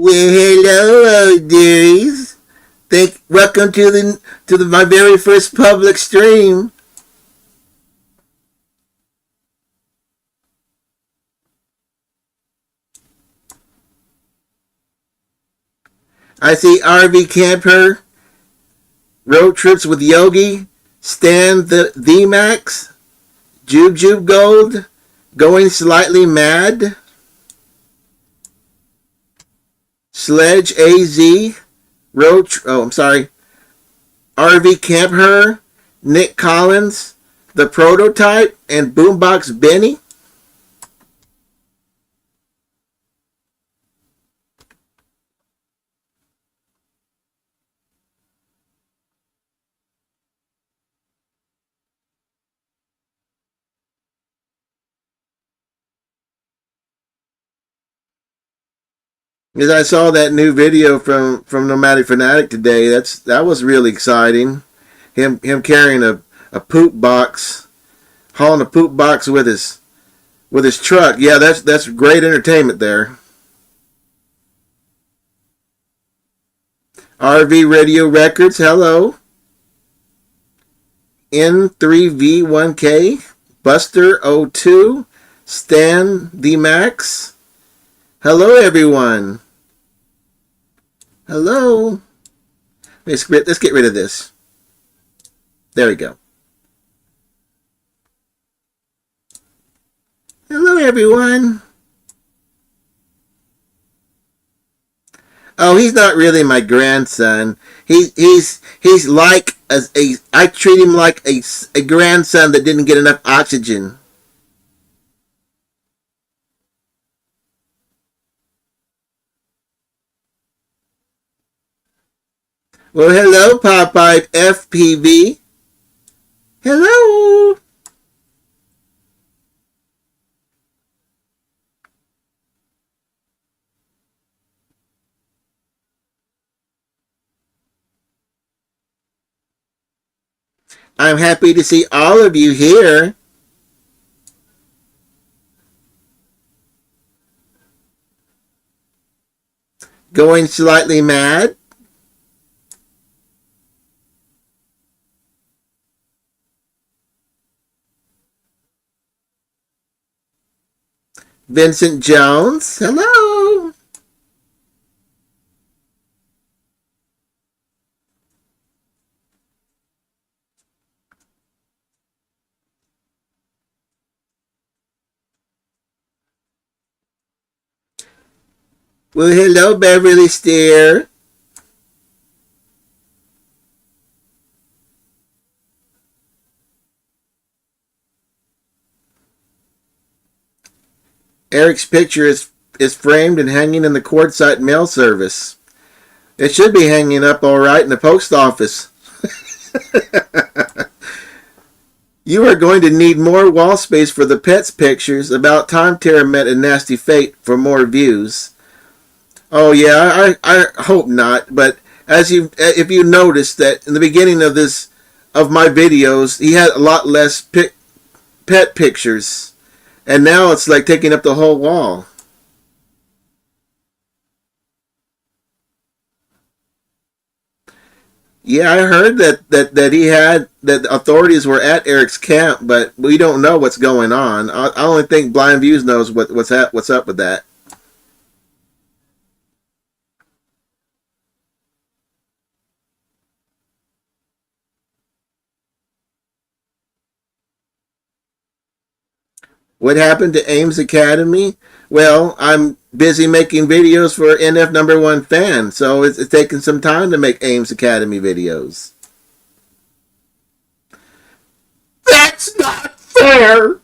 Well, hello, dearies. Welcome to my very first public stream. I see RV Camper, Road Trips with Yogi, Stan the Thematic, Jube Gold, Going Slightly Mad, Sledge AZ, RV Camper, Nick Collins, The Prototype, and Boombox Benny. Because I saw that new video from Nomadic Fanatic today. That was really exciting. Him carrying a poop box, hauling a poop box with his truck. Yeah, that's great entertainment there. RV Radio Records, hello. N3V1K, Buster02, Stan D Max. Hello, everyone. Hello. Let's get rid of this. There we go. Hello, everyone. Oh, he's not really my grandson. He's like I treat him like a grandson that didn't get enough oxygen. Well, hello, Popeye FPV. Hello. I'm happy to see all of you here. Going slightly mad. Vincent Jones. Hello. Well, hello, Beverly Steer. Eric's picture is framed and hanging in the quartzite mail service. It should be hanging up all right in the post office. You are going to need more wall space for the pets pictures. About time Tara met a nasty fate for more views. Oh yeah, I hope not. But if you noticed that in the beginning of my videos, he had a lot less pet pictures, and now it's like taking up the whole wall. Yeah, I heard that he had that the authorities were at Eric's camp, but we don't know what's going on. I only think Blind Views knows what's up with that. What happened to Ames Academy? Well, I'm busy making videos for NF number one fan, so it's taking some time to make Ames Academy videos. That's not fair.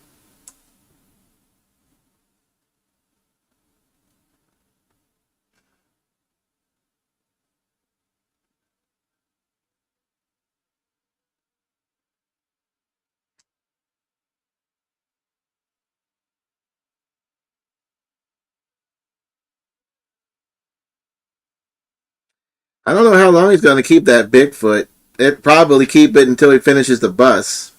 I don't know how long he's going to keep that Bigfoot. It probably keep it until he finishes the bus.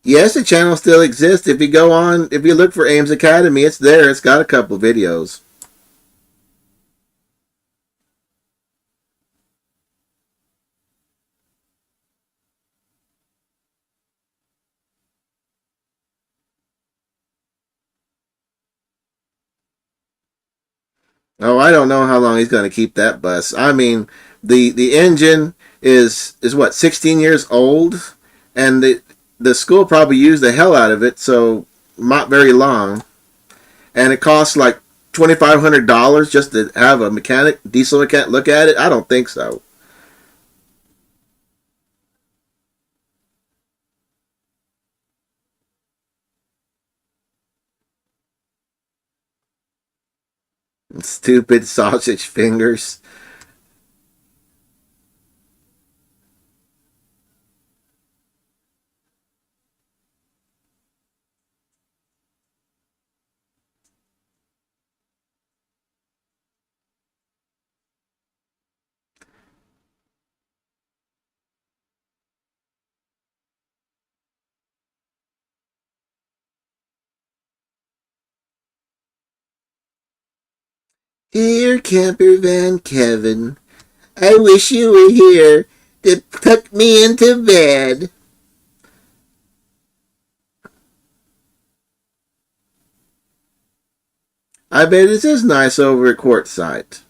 Yes, the channel still exists. If you go on, if you look for Ames Academy, it's there. It's got a couple videos. Oh, I don't know how long he's going to keep that bus. I mean, the engine is what 16 years old, and the school probably used the hell out of it, so not very long. And it costs like $2,500 just to have a mechanic, diesel mechanic, look at it. I don't think so. Stupid sausage fingers. Here, camper van Kevin. I wish you were here to tuck me into bed. I bet it is nice over at Quartzsite.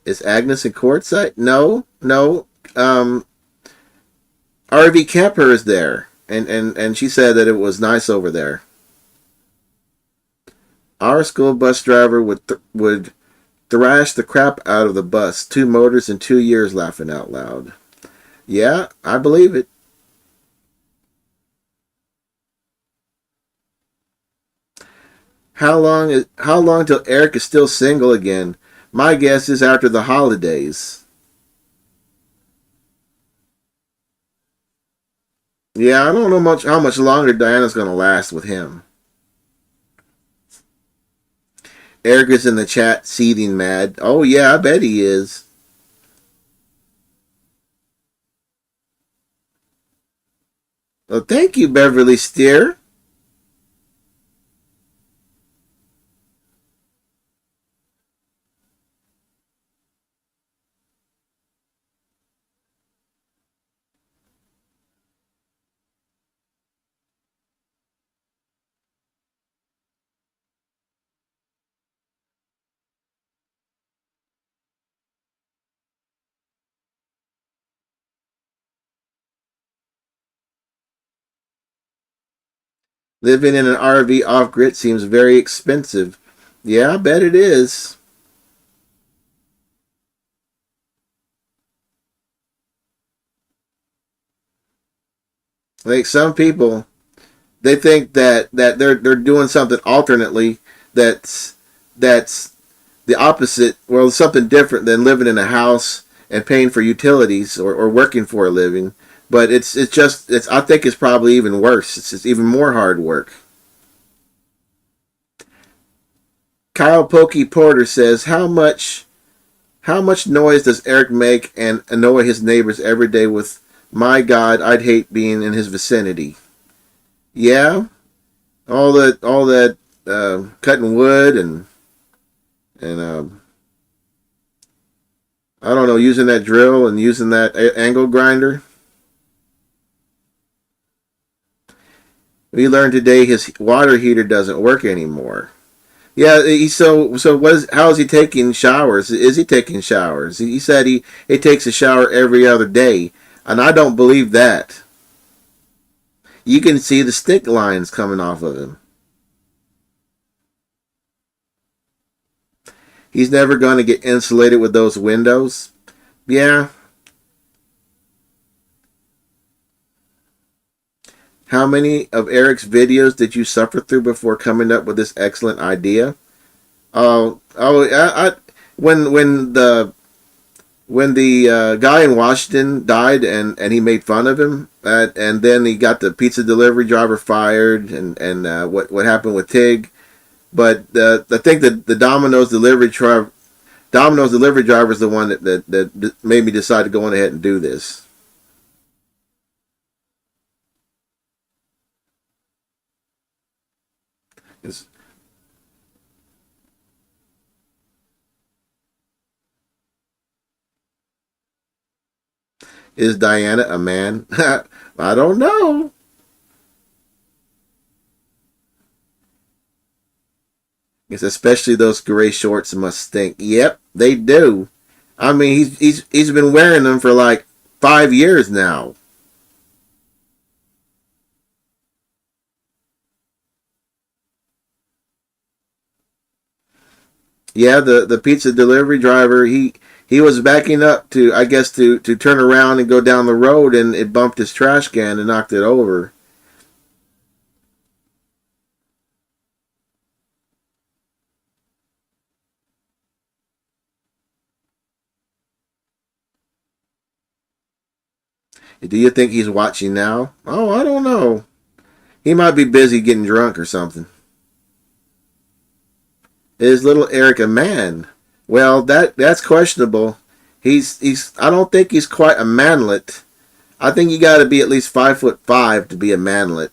Is Agnes in Quartzsite? No, no. RV Camper is there, and she said that it was nice over there. Our school bus driver would thrash the crap out of the bus. 2 motors in 2 years, laughing out loud. Yeah, I believe it. How long till Eric is still single again? My guess is after the holidays. Yeah, I don't know much how much longer Diana's gonna last with him. Eric is in the chat, seething mad. Oh yeah, I bet he is. Well, thank you, Beverly Steer. Living in an RV off grid seems very expensive. Yeah, I bet it is. Like some people, they think that they're doing something alternately that's the opposite. Well, something different than living in a house and paying for utilities or working for a living. But it's just it's I think it's probably even worse. It's even more hard work. Kyle Pokey Porter says, how much noise does Eric make and annoy his neighbors every day with, my God, I'd hate being in his vicinity. Yeah, all that cutting wood and I don't know, using that drill and using that angle grinder. We learned today his water heater doesn't work anymore. Yeah, so what is how is he taking showers? Is he taking showers? He said he takes a shower every other day, and I don't believe that. You can see the stick lines coming off of him. He's never going to get insulated with those windows. Yeah. How many of Eric's videos did you suffer through before coming up with this excellent idea? I when the guy in Washington died and he made fun of him, and then he got the pizza delivery driver fired, and what happened with Tig. But I think that the Domino's delivery Domino's delivery driver is the one that made me decide to go on ahead and do this. Is, is Diana a man? I don't know. It's especially those gray shorts must stink. Yep, they do. I mean, he's been wearing them for like 5 years now. Yeah, the pizza delivery driver, he was backing up to, I guess, to turn around and go down the road, and it bumped his trash can and knocked it over. Do you think he's watching now? Oh, I don't know. He might be busy getting drunk or something. Is little Eric a man? Well, that's questionable. He's I don't think he's quite a manlet. I think you got to be at least 5'5" to be a manlet.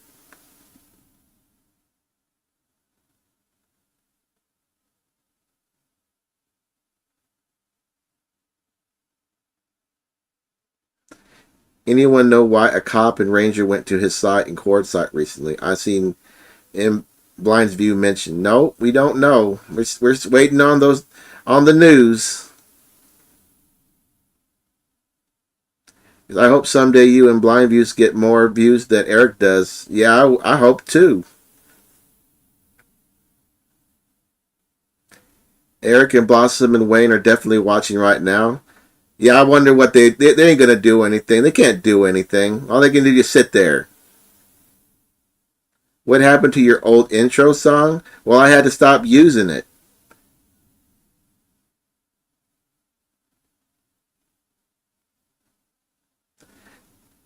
Anyone know why a cop and ranger went to his site and quartzsite recently? I seen in Blind's View mentioned. No, we don't know. We're waiting on those on the news. I hope someday you and Blind Views get more views than Eric does. Yeah, I hope too. Eric and Blossom and Wayne are definitely watching right now. Yeah, I wonder what they ain't gonna do anything. They can't do anything. All they can do is sit there. What happened to your old intro song? Well, I had to stop using it.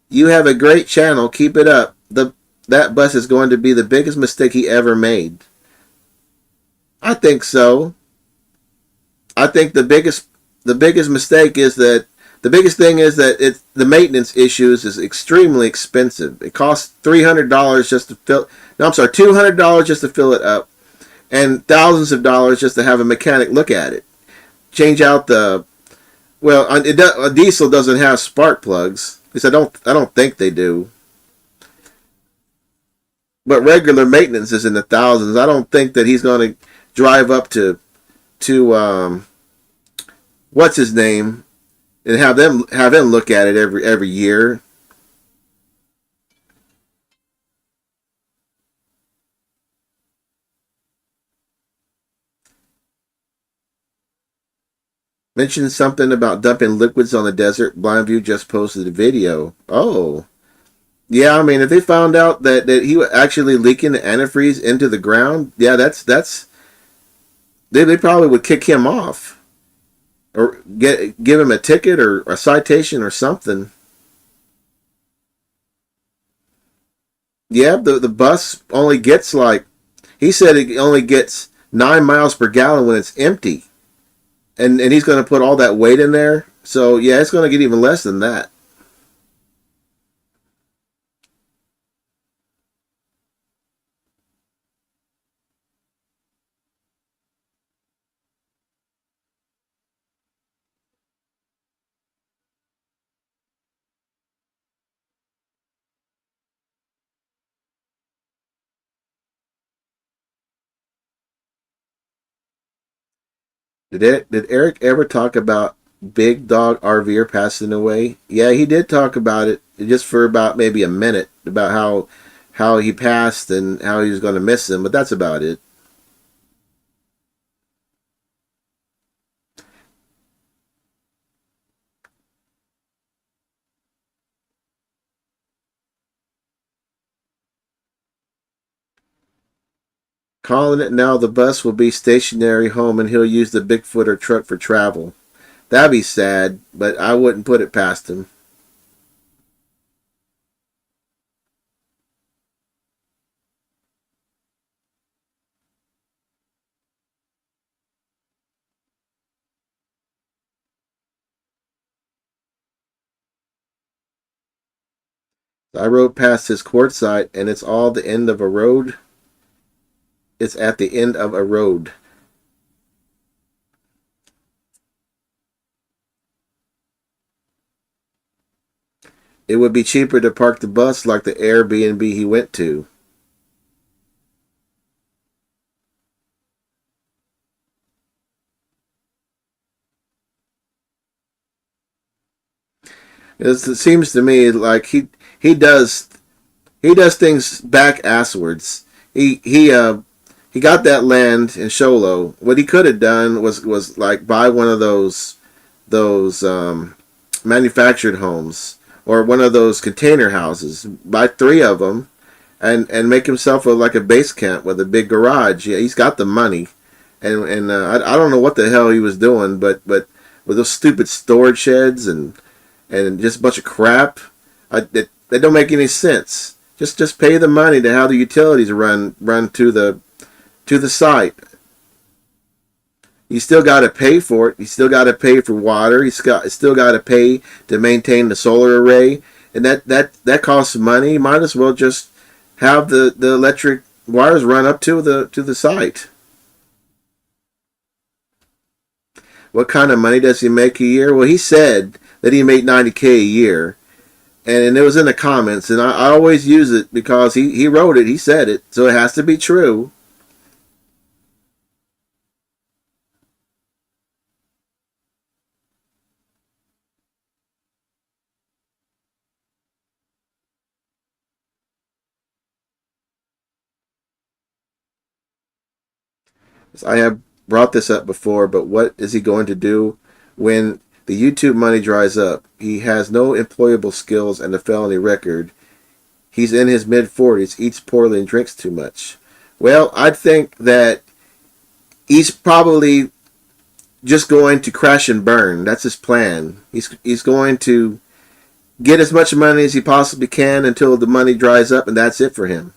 You have a great channel. Keep it up. The That bus is going to be the biggest mistake he ever made. I think so. I think the biggest mistake is that the biggest thing is that the maintenance issues is extremely expensive. It costs $300 just to fill. No, I'm sorry, $200 just to fill it up, and thousands of dollars just to have a mechanic look at it. Change out the well, a diesel doesn't have spark plugs. At least I don't think they do. But regular maintenance is in the thousands. I don't think that he's going to drive up to what's his name and have him look at it every year. Mentioned something about dumping liquids on the desert. Blindview just posted a video. Oh, yeah. I mean, if they found out that he was actually leaking the antifreeze into the ground, yeah, that's they probably would kick him off or give him a ticket or a citation or something. Yeah, the bus only gets like he said it only gets 9 miles per gallon when it's empty, and he's going to put all that weight in there. So yeah, it's going to get even less than that. Did Eric ever talk about Big Dog RVer passing away? Yeah, he did talk about it just for about maybe a minute about how he passed and how he was going to miss him, but that's about it. Calling it now, the bus will be stationary home and he'll use the Bigfoot or truck for travel. That'd be sad, but I wouldn't put it past him. I rode past his quartzsite, and it's all the end of a road. It's at the end of a road. It would be cheaper to park the bus like the Airbnb he went to. It seems to me like he does he does things back asswards. He got that land in Sholo. What he could have done was like buy one of those manufactured homes or one of those container houses. Buy three of them and make himself like a base camp with a big garage. Yeah, he's got the money, and I don't know what the hell he was doing, but with those stupid storage sheds and just a bunch of crap, that don't make any sense. Just pay the money to have the utilities run to the site. You still got to pay for it. You still got to pay for water. Still got to pay to maintain the solar array, and that costs money. You might as well just have the electric wires run up to the site. What kind of money does he make a year? Well, he said that he made 90K a year, and it was in the comments, and I always use it because he wrote it. He said it, so it has to be true. I have brought this up before, but what is he going to do when the YouTube money dries up? He has no employable skills and a felony record. He's in his mid 40s, eats poorly, and drinks too much. Well, I think that he's probably just going to crash and burn. That's his plan. He's going to get as much money as he possibly can until the money dries up, and that's it for him.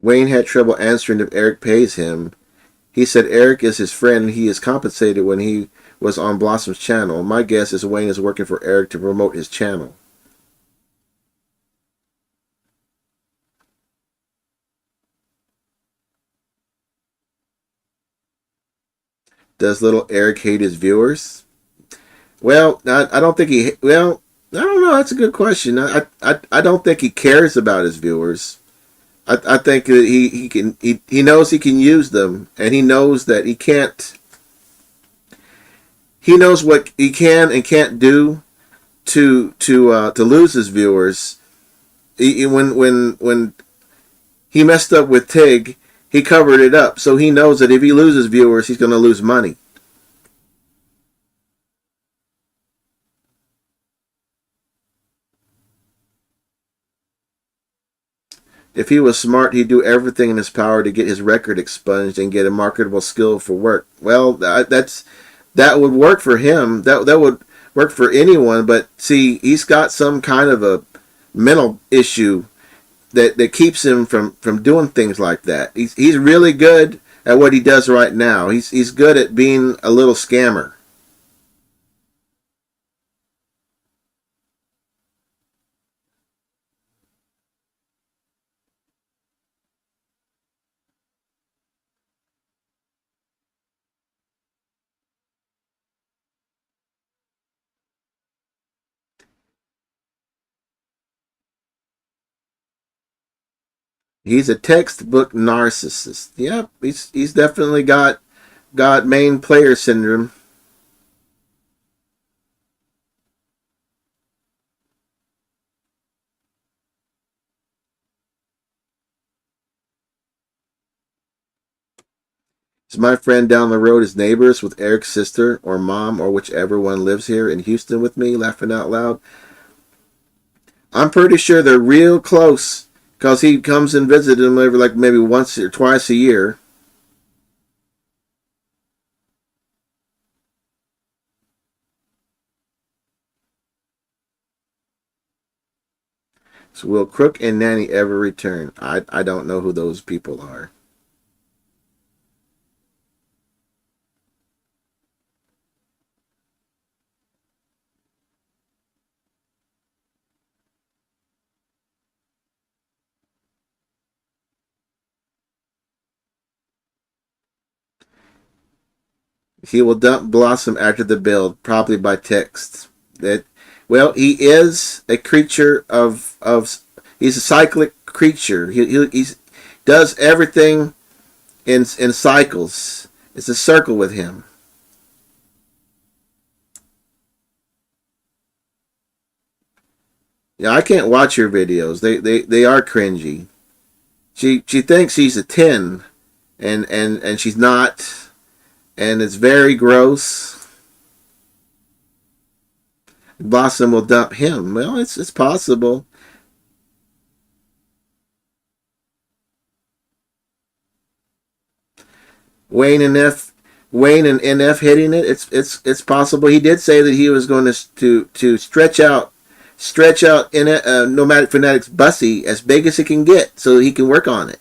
Wayne had trouble answering if Eric pays him. He said Eric is his friend and he is compensated when he was on Blossom's channel. My guess is Wayne is working for Eric to promote his channel. Does little Eric hate his viewers? Well, I don't think he. Well, I don't know. That's a good question. I don't think he cares about his viewers. I think that he knows he can use them, and he knows that he can't. He knows what he can and can't do to lose his viewers. When he messed up with Tig, he covered it up, so he knows that if he loses viewers, he's going to lose money. If he was smart, he'd do everything in his power to get his record expunged and get a marketable skill for work. Well, that would work for him. That would work for anyone. But see, he's got some kind of a mental issue that keeps him from doing things like that. He's really good at what he does right now. He's good at being a little scammer. He's a textbook narcissist. Yep, he's definitely got main player syndrome. Is my friend down the road is neighbors with Eric's sister or mom or whichever one lives here in Houston with me, laughing out loud? I'm pretty sure they're real close because he comes and visits them every like maybe once or twice a year. So will Crook and Nanny ever return? I don't know who those people are. He will dump Blossom after the build, probably by text. That, well, he is a creature of. He's a cyclic creature. He does everything in cycles. It's a circle with him. Yeah, I can't watch her videos. They are cringy. She thinks she's a 10, and she's not, and it's very gross. Blossom will dump him. Well, it's possible. Wayne and F Wayne and NF hitting it. It's possible. He did say that he was going to stretch out in it, Nomadic Fanatics Bussy as big as he can get so he can work on it.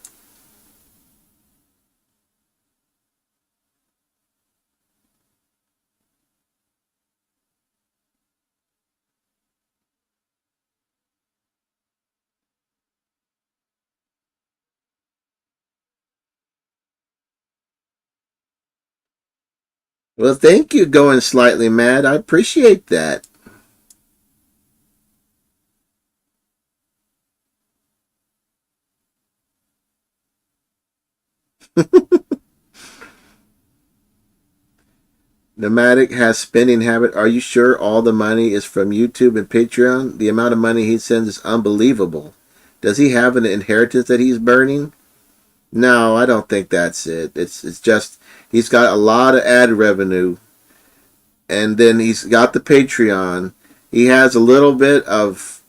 Well, thank you, going slightly mad. I appreciate that. Nomadic has spending habit. Are you sure all the money is from YouTube and Patreon? The amount of money he sends is unbelievable. Does he have an inheritance that he's burning? No, I don't think that's it. It's just he's got a lot of ad revenue, and then he's got the Patreon. He has a little bit of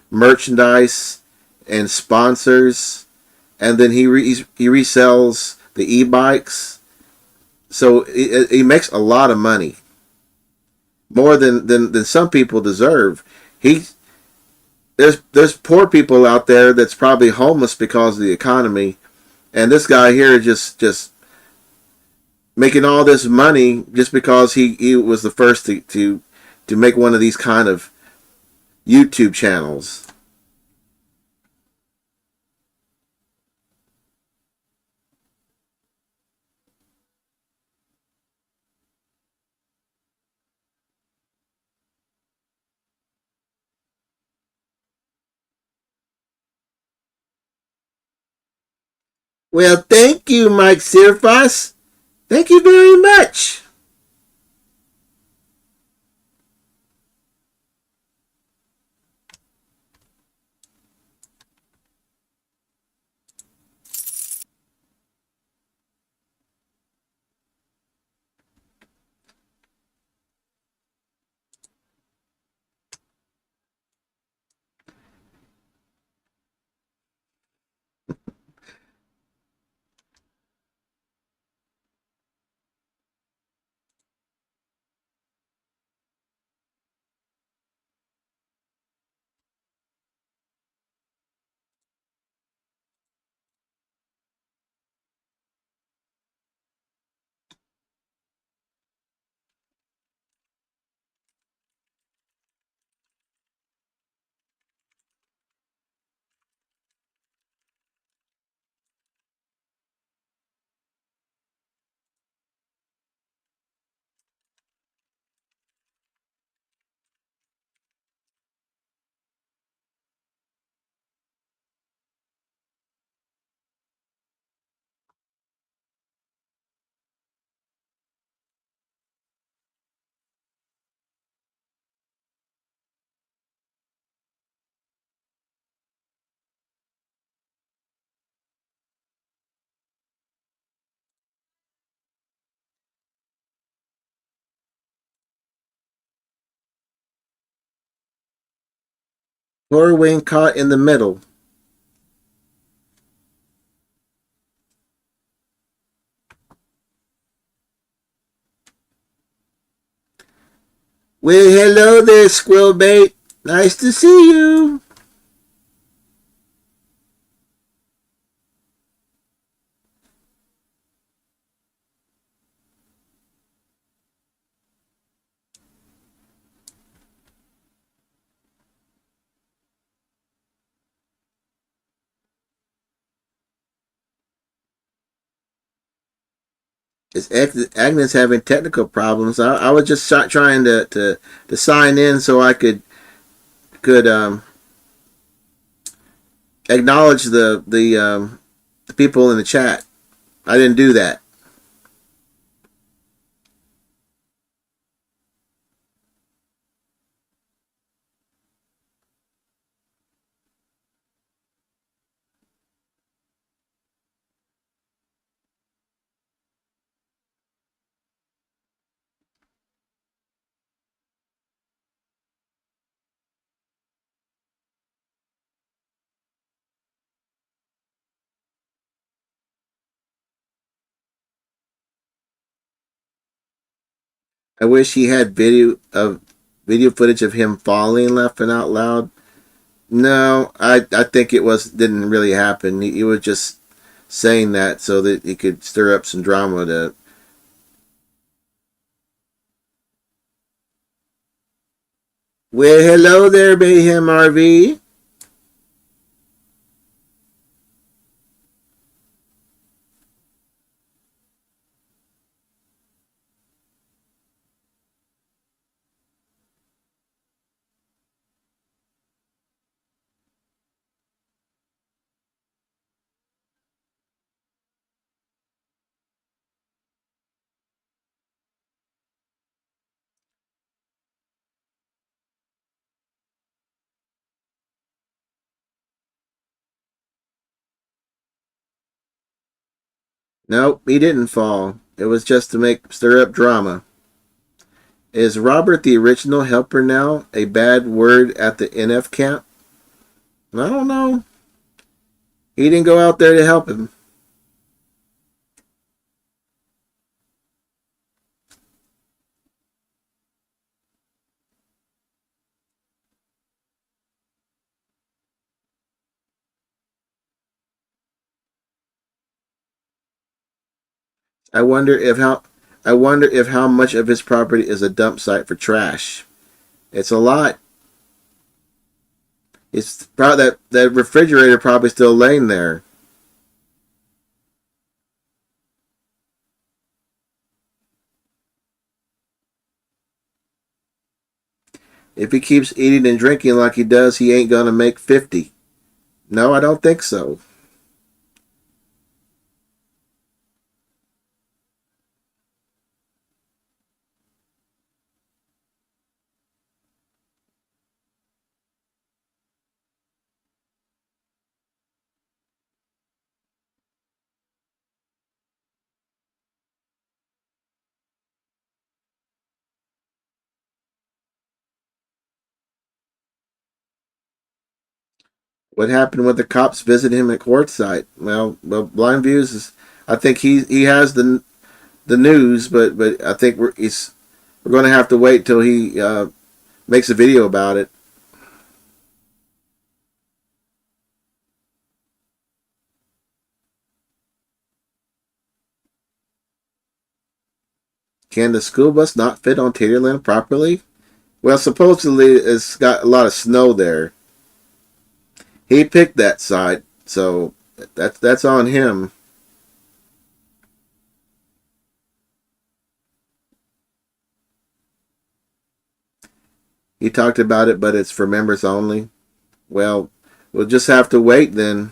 merchandise and sponsors, and then he resells the e-bikes. So he makes a lot of money, more than some people deserve. He there's poor people out there that's probably homeless because of the economy, and this guy here just making all this money just because he was the first to make one of these kind of YouTube channels. Well, thank you, Mike Sirfas. Thank you very much. Corwin caught in the middle. Well, hello there, Squillbait. Nice to see you. Is Agnes having technical problems? I was just trying to sign in so I could acknowledge the people in the chat. I didn't do that. I wish he had video footage of him falling, laughing out loud. No, I think it was didn't really happen. He was just saying that so that he could stir up some drama. To well, hello there, Mayhem RV. Nope, he didn't fall. It was just to make stir up drama. Is Robert the original helper now a bad word at the NF camp? I don't know. He didn't go out there to help him. I wonder if how I wonder if how much of his property is a dump site for trash. It's a lot. It's probably that refrigerator probably still laying there. If he keeps eating and drinking like he does, he ain't gonna make 50. No, I don't think so. What happened with the cops visiting him at quartzsite? Well, Blind Views is. I think he has the news, but I think we're going to have to wait till he makes a video about it. Can the school bus not fit on Taterland properly? Well, supposedly it's got a lot of snow there. He picked that side, so that's on him. He talked about it, but it's for members only. Well, we'll just have to wait then.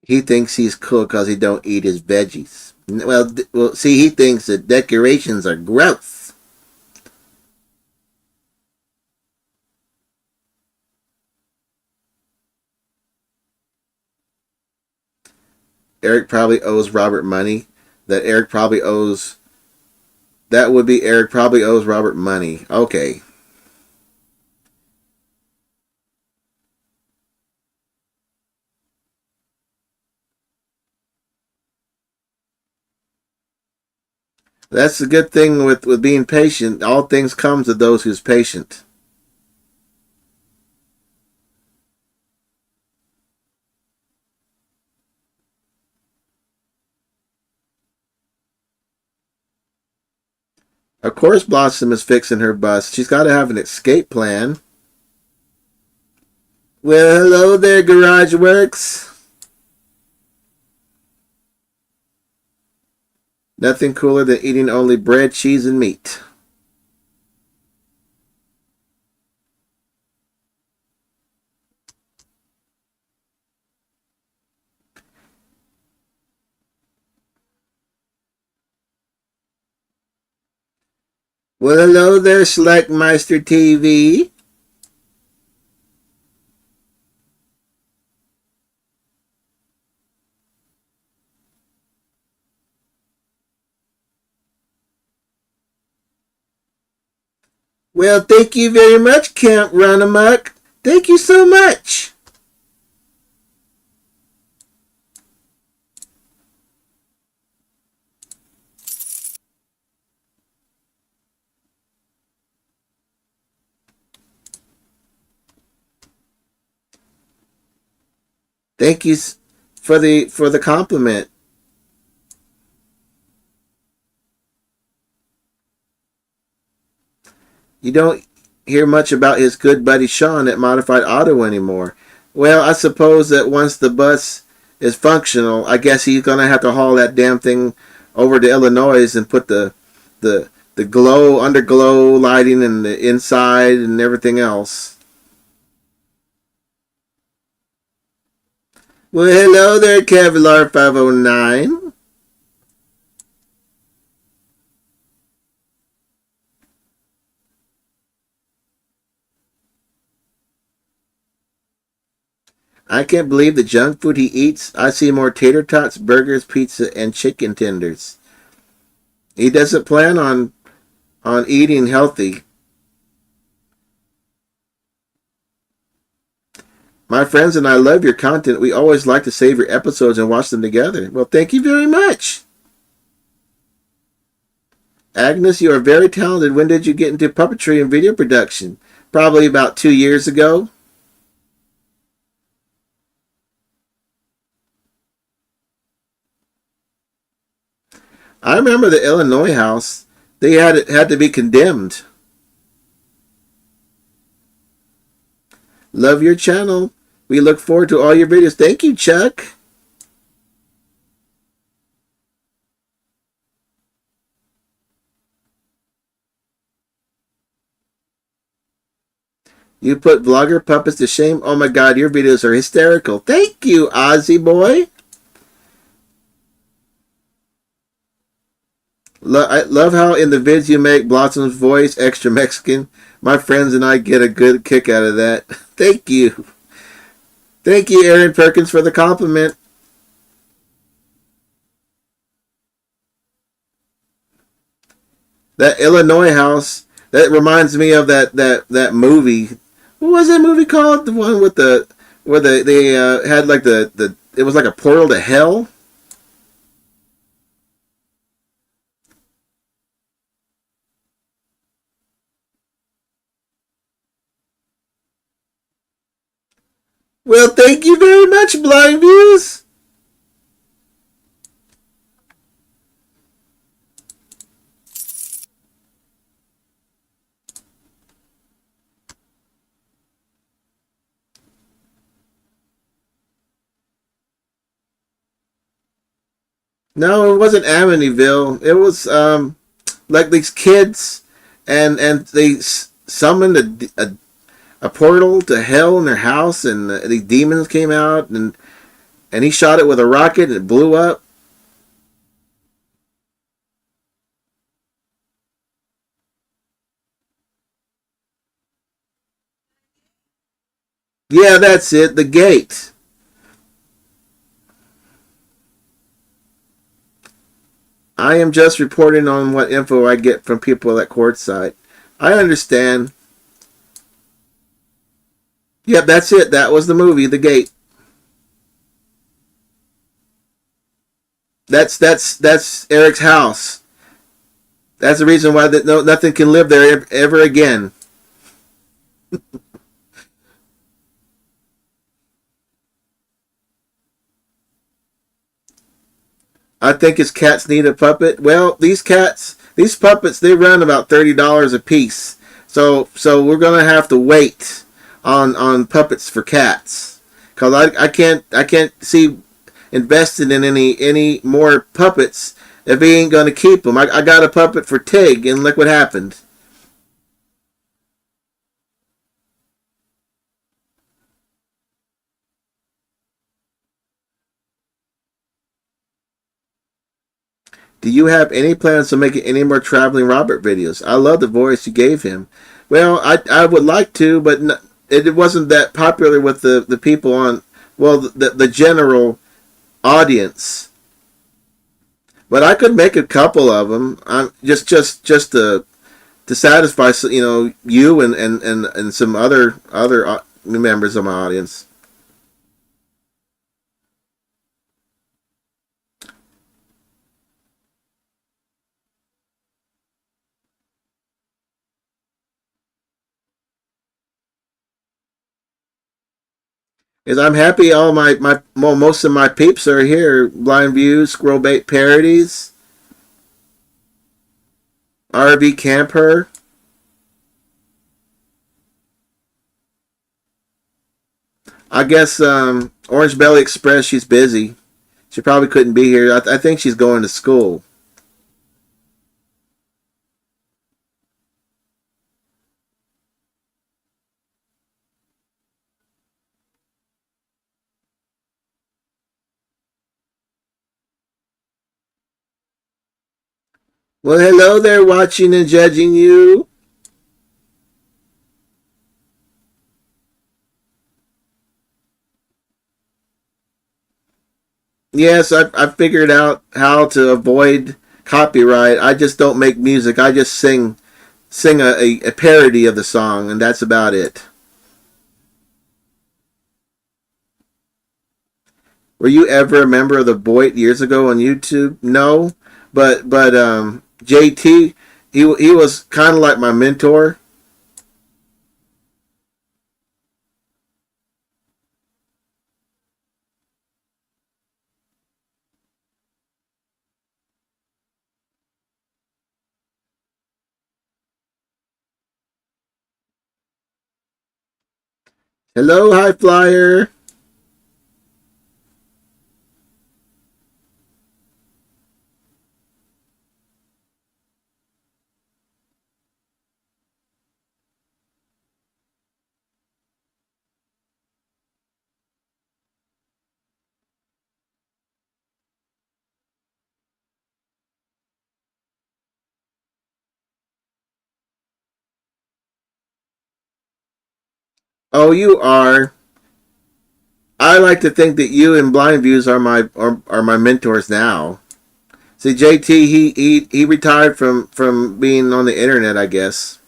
He thinks he's cool because he don't eat his veggies. Well, see, he thinks that decorations are gross. Eric probably owes Robert money. That Eric probably owes. That would be Eric probably owes Robert money. Okay. That's the good thing with being patient. All things come to those who's patient. Of course, Blossom is fixing her bus. She's got to have an escape plan. Well, hello there, Garage Works. Nothing cooler than eating only bread, cheese, and meat. Well, hello there, Slackmeister TV. Well, thank you very much, Camp Run Amok. Thank you so much. Thank you for the compliment. You don't hear much about his good buddy Sean at Modified Auto anymore. Well, I suppose that once the bus is functional, I guess he's gonna have to haul that damn thing over to Illinois and put the glow underglow lighting and the inside and everything else. Well, hello there, Kevlar 509. I can't believe the junk food he eats. I see more tater tots, burgers, pizza, and chicken tenders. He doesn't plan on eating healthy. My friends and I love your content. We always like to save your episodes and watch them together. Well, thank you very much. Agnes, you are very talented. When did you get into puppetry and video production? Probably about 2 years ago. I remember the Illinois house. They had to be condemned. Love your channel. We look forward to all your videos. Thank you, Chuck. You put vlogger puppets to shame. Oh my god, your videos are hysterical. Thank you, Ozzy boy. I love how in the vids you make Blossom's voice extra Mexican. My friends and I get a good kick out of that. Thank you. Thank you, Aaron Perkins, for the compliment. That Illinois house, that reminds me of that movie. What was that movie called? The one with the where they had like the it was like a portal to hell. Well, thank you very much, Blind Views. No, it wasn't Amityville. It was like these kids, and they summoned a portal to hell in their house, and these demons came out, and he shot it with a rocket, and it blew up. Yeah, that's it. The gate. I am just reporting on what info I get from people at Quartzsite. I understand. Yep, that's it. That was the movie, The Gate. That's Eric's house. That's the reason why nothing can live there ever again. I think his cats need a puppet. Well, these cats these puppets, they run about $30 a piece. So we're gonna have to wait on puppets for cats, cause I can't see investing in any more puppets if he ain't gonna keep them. I got a puppet for Tig, and look what happened. Do you have any plans on making any more traveling Robert videos? I love the voice you gave him. Well, I would like to, but it wasn't that popular with the people on, well, the general audience. But I could make a couple of them. I'm just to satisfy you and some other members of my audience. Is I'm happy all my well, most of my peeps are here. Blind Views, Squirrel Bait Parodies, RV Camper. I guess Orange Belly Express. She's busy. She probably couldn't be here. I think she's going to school. Well, hello there, watching and judging you. Yes, I figured out how to avoid copyright. I just don't make music. I just sing a parody of the song, and that's about it. Were you ever a member of the Boyd years ago on YouTube? No, but JT, he was kind of like my mentor. Hello, High Flyer. Oh, you are. I like to think that you and Blind Views are my mentors now. See, JT, he retired from being on the internet, I guess.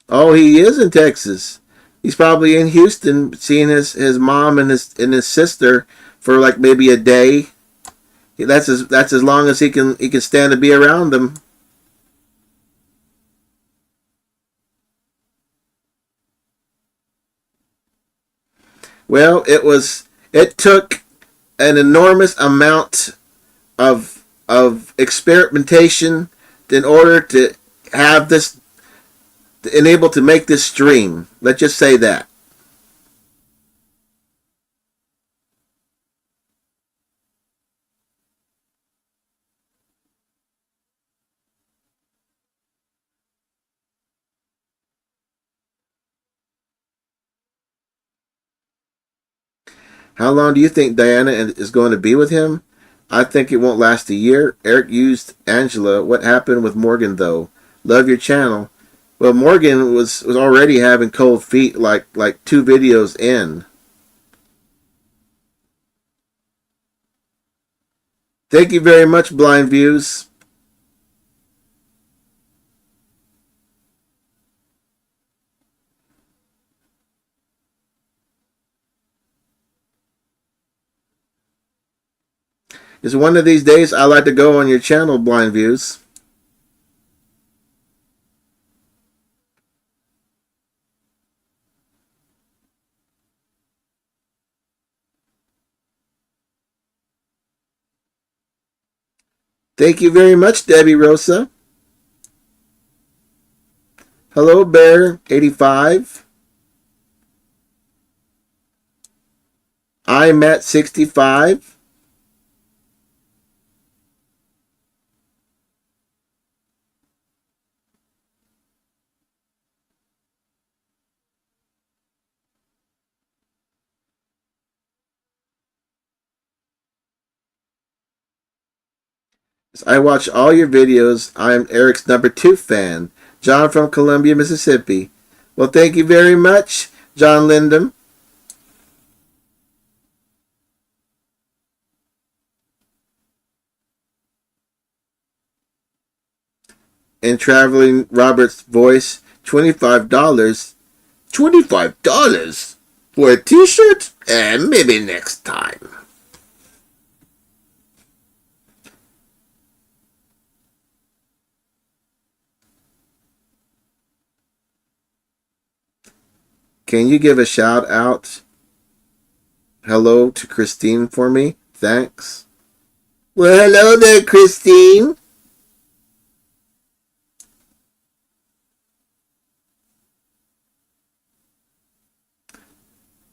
Oh, he is in Texas. He's probably in Houston, seeing his mom and his sister for like maybe a day. That's as long as he can stand to be around them. Well, it took an enormous amount of experimentation in order to have this and able to make this stream. Let's just say that. How long do you think Diana is going to be with him? I think it won't last a year. Eric used Angela. What happened with Morgan though? Love your channel. Well, Morgan was already having cold feet like two videos in. Thank you very much, Blind Views. Is one of these days I like to go on your channel, Blind Views. Thank you very much, Debbie Rosa. Hello, Bear85. I'm at 65. I watch all your videos. I'm Eric's #2 fan. John from Columbia, Mississippi. Well, thank you very much, John Lindum. And Traveling Robert's voice, $25. $25 for a t-shirt? And maybe next time. Can you give a shout out? Hello to Christine for me? Thanks. Well, hello there, Christine.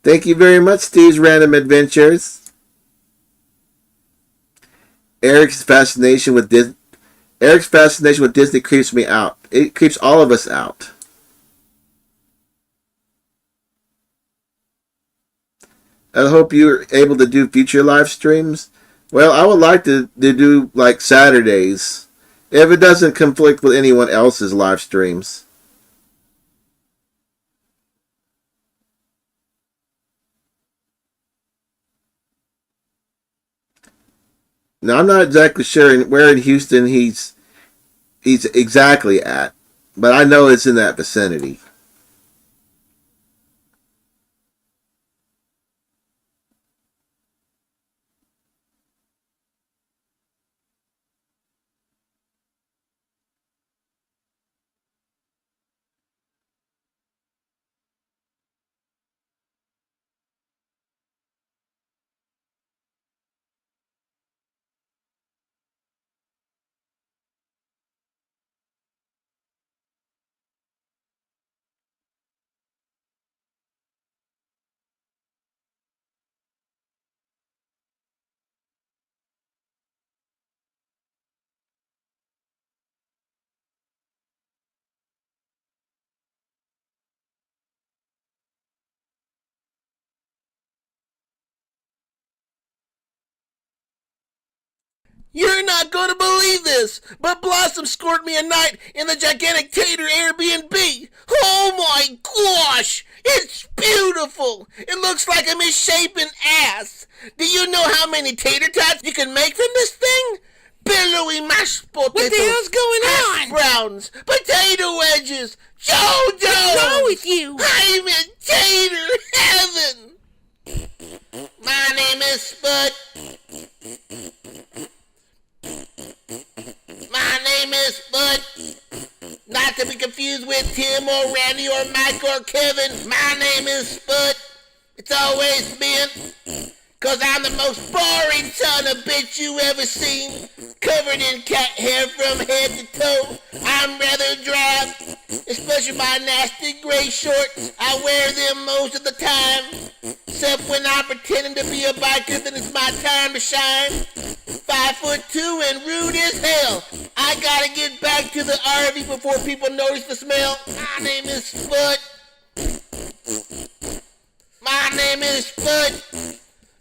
Thank you very much, Steve's Random Adventures. Eric's fascination with Disney creeps me out. It creeps all of us out. I hope you're able to do future live streams. Well, I would like to do like Saturdays, if it doesn't conflict with anyone else's live streams. Now, I'm not exactly sure where in Houston he's exactly at, but I know it's in that vicinity. You're not going to believe this, but Blossom scored me a night in the gigantic Tater Airbnb. Oh my gosh, it's beautiful. It looks like a misshapen ass. Do you know how many tater tots you can make from this thing? Billowy mashed potatoes. What the hell's going hash on? browns, potato wedges, JoJo. What's wrong with you? I'm in tater heaven. My name is Spud. My name is Spud. Not to be confused with Tim or Randy or Mike or Kevin. My name is Spud. It's always been. Cause I'm the most boring son of a bitch you ever seen. Covered in cat hair from head to toe. I'm rather drab, especially my nasty gray shorts. I wear them most of the time. Except when I'm pretending to be a biker, then it's my time to shine. 5'2" and rude as hell. I gotta get back to the RV before people notice the smell. My name is Spud. My name is Spud.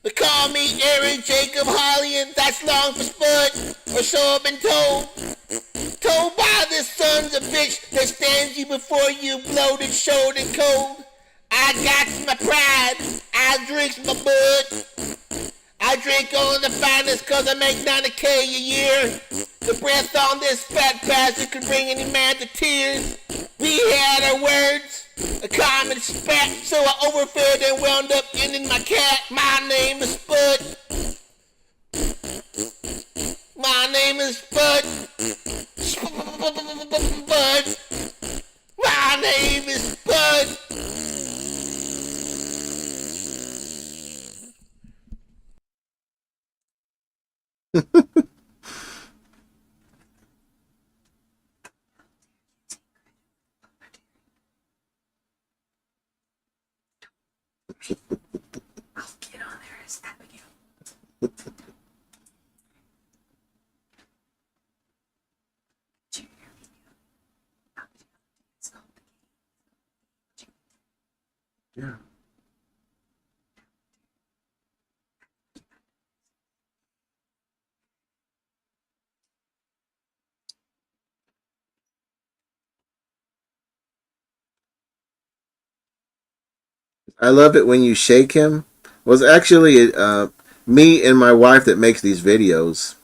They call me Aaron Jacob Holly, and that's long for Spud, or so I've been told. Told by this son's a bitch that stands you before you bloated, short, and cold. I got my pride, I drink my bud. I drink only the finest cause I make 90K a year. The breath on this fat bastard could bring any man to tears. We had our words. A common spat, so I overfilled and wound up ending my cat. My name is Spud. My name is Spud. Spud. My name is Spud. Yeah. I love it when you shake him. Well, it's actually me and my wife that makes these videos.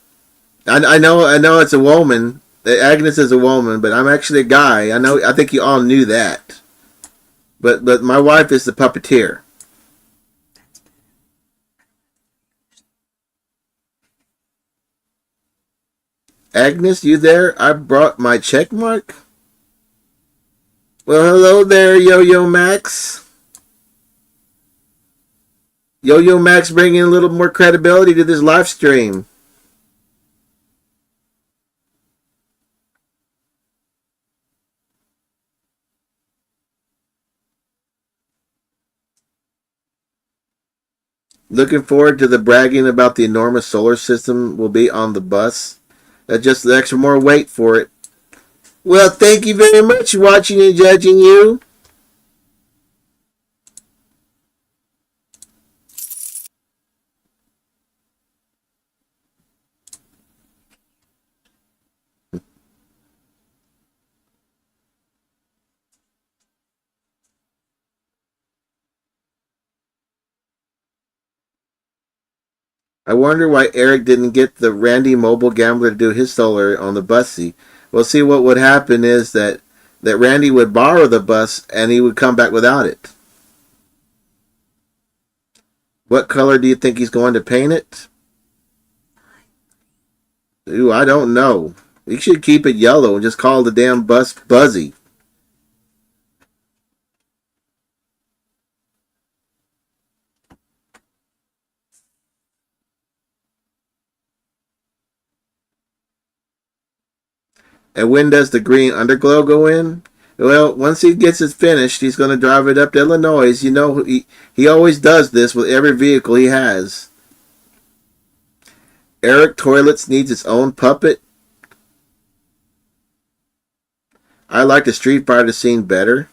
I know it's a woman. Agnes is a woman, but I'm actually a guy. I know. I think you all knew that. But my wife is the puppeteer. Agnes, you there? I brought my check mark. Well, hello there, Yo Yo Max. Yo Yo Max bringing a little more credibility to this live stream. Looking forward to the bragging about the enormous solar system will be on the bus. That's just the extra more weight for it. Well, thank you very much for watching and judging you. I wonder why Eric didn't get the Randy Mobile Gambler to do his solar on the bussy. Well, see, what would happen is that Randy would borrow the bus and he would come back without it. What color do you think he's going to paint it? Ooh, I don't know. He should keep it yellow and just call the damn bus Buzzy. And when does the green underglow go in? Well, once he gets it finished, he's going to drive it up to Illinois. You know, he always does this with every vehicle he has. Eric Toilets needs its own puppet. I like the Street Fighter scene better.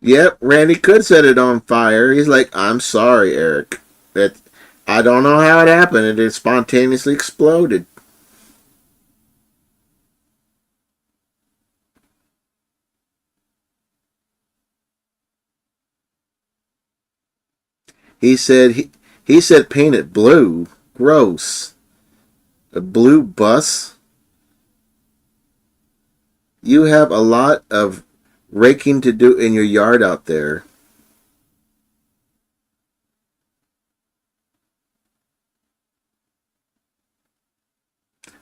Yep, Randy could set it on fire. He's like, I'm sorry, Eric. That I don't know how it happened. It spontaneously exploded. He said paint it blue. Gross. A blue bus. You have a lot of raking to do in your yard out there.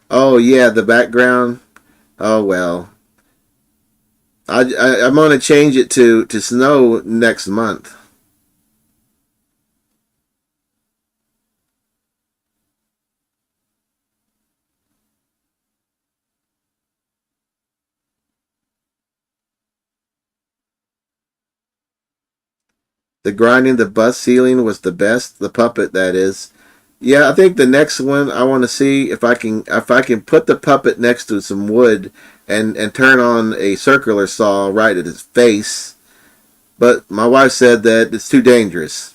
Oh yeah, the background. Oh well. I'm gonna change it to snow next month. The grinding the bus ceiling was the best. The puppet, that is. Yeah, I think the next one I want to see if I can put the puppet next to some wood and turn on a circular saw right at his face. But my wife said that it's too dangerous.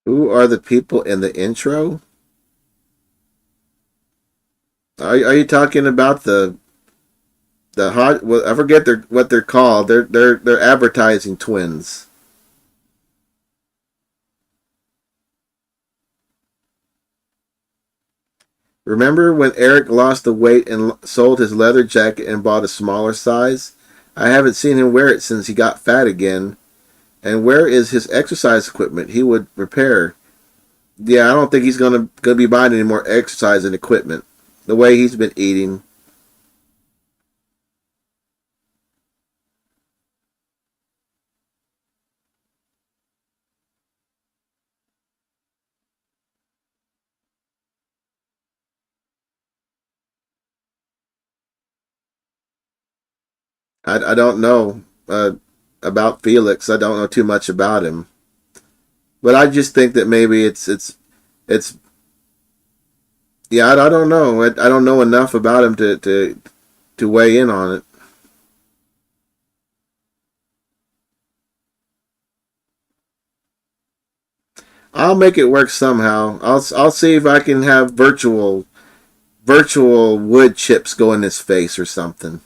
Who are the people in the intro? Are you talking about the hot? Well, I forget what they're called. They're advertising twins. Remember when Eric lost the weight and sold his leather jacket and bought a smaller size? I haven't seen him wear it since he got fat again. And where is his exercise equipment he would repair? Yeah, I don't think he's gonna be buying any more exercise and equipment. The way he's been eating. I don't know about Felix. I don't know too much about him, but I just think that maybe it's yeah. I don't know. I don't know enough about him to weigh in on it. I'll make it work somehow. I'll see if I can have virtual wood chips go in his face or something.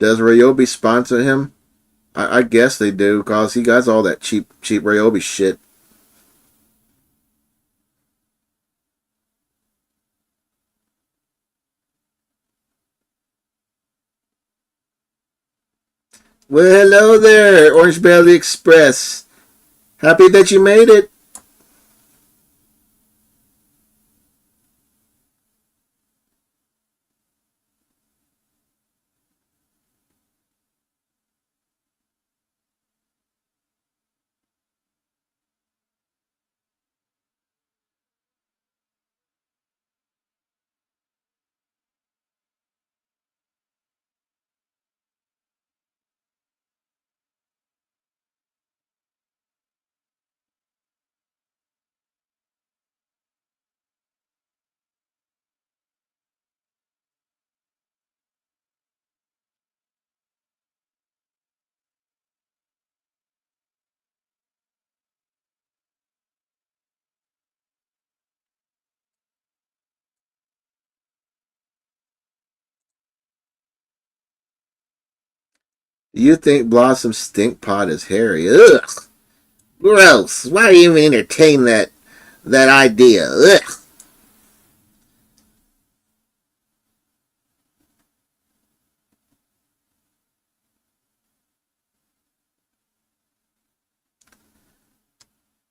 Does Ryobi sponsor him? I guess they do, cause he got all that cheap Ryobi shit. Well, hello there, Orange Belly Express. Happy that you made it. You think Blossom's stink pot is hairy? Ugh, gross. Why do you even entertain that idea? Ugh.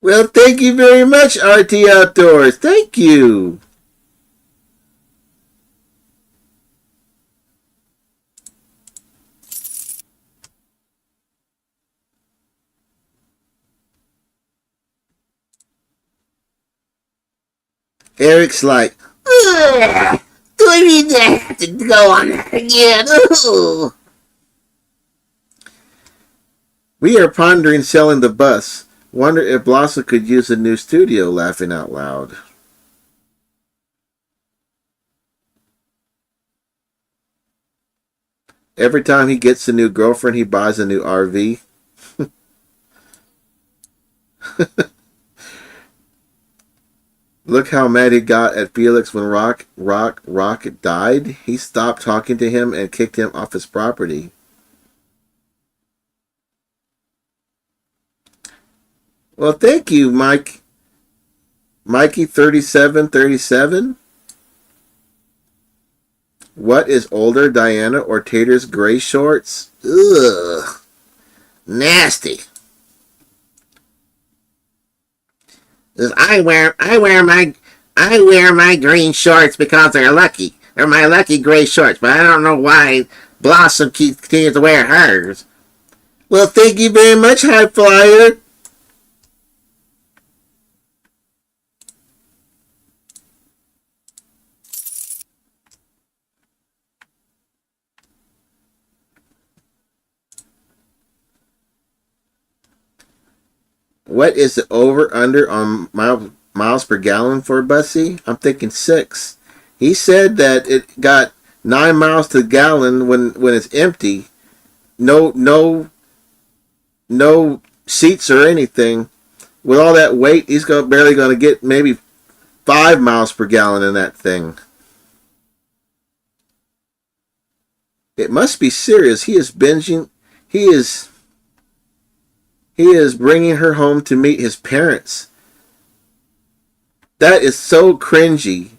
Well, thank you very much, RT Outdoors. Thank you. Eric's like, ugh, do I need to have to go on that again? Ugh. We are pondering selling the bus. Wonder if Blossom could use a new studio, laughing out loud. Every time he gets a new girlfriend, he buys a new RV. Look how mad he got at Felix when Rock died. He stopped talking to him and kicked him off his property. Well, thank you, Mike. Mikey 3737. What is older, Diana or Tater's gray shorts? Ugh. Nasty. I wear my green shorts because they're lucky. They're my lucky gray shorts, but I don't know why Blossom continues to wear hers. Well, thank you very much, High Flyer. What is the over under on miles per gallon for Bussy? I'm thinking 6. He said that it got 9 miles to the gallon when it's empty. No seats or anything. With all that weight, he's barely going to get maybe 5 miles per gallon in that thing. It must be serious. He is binging. He is he is bringing her home to meet his parents. That is so cringy.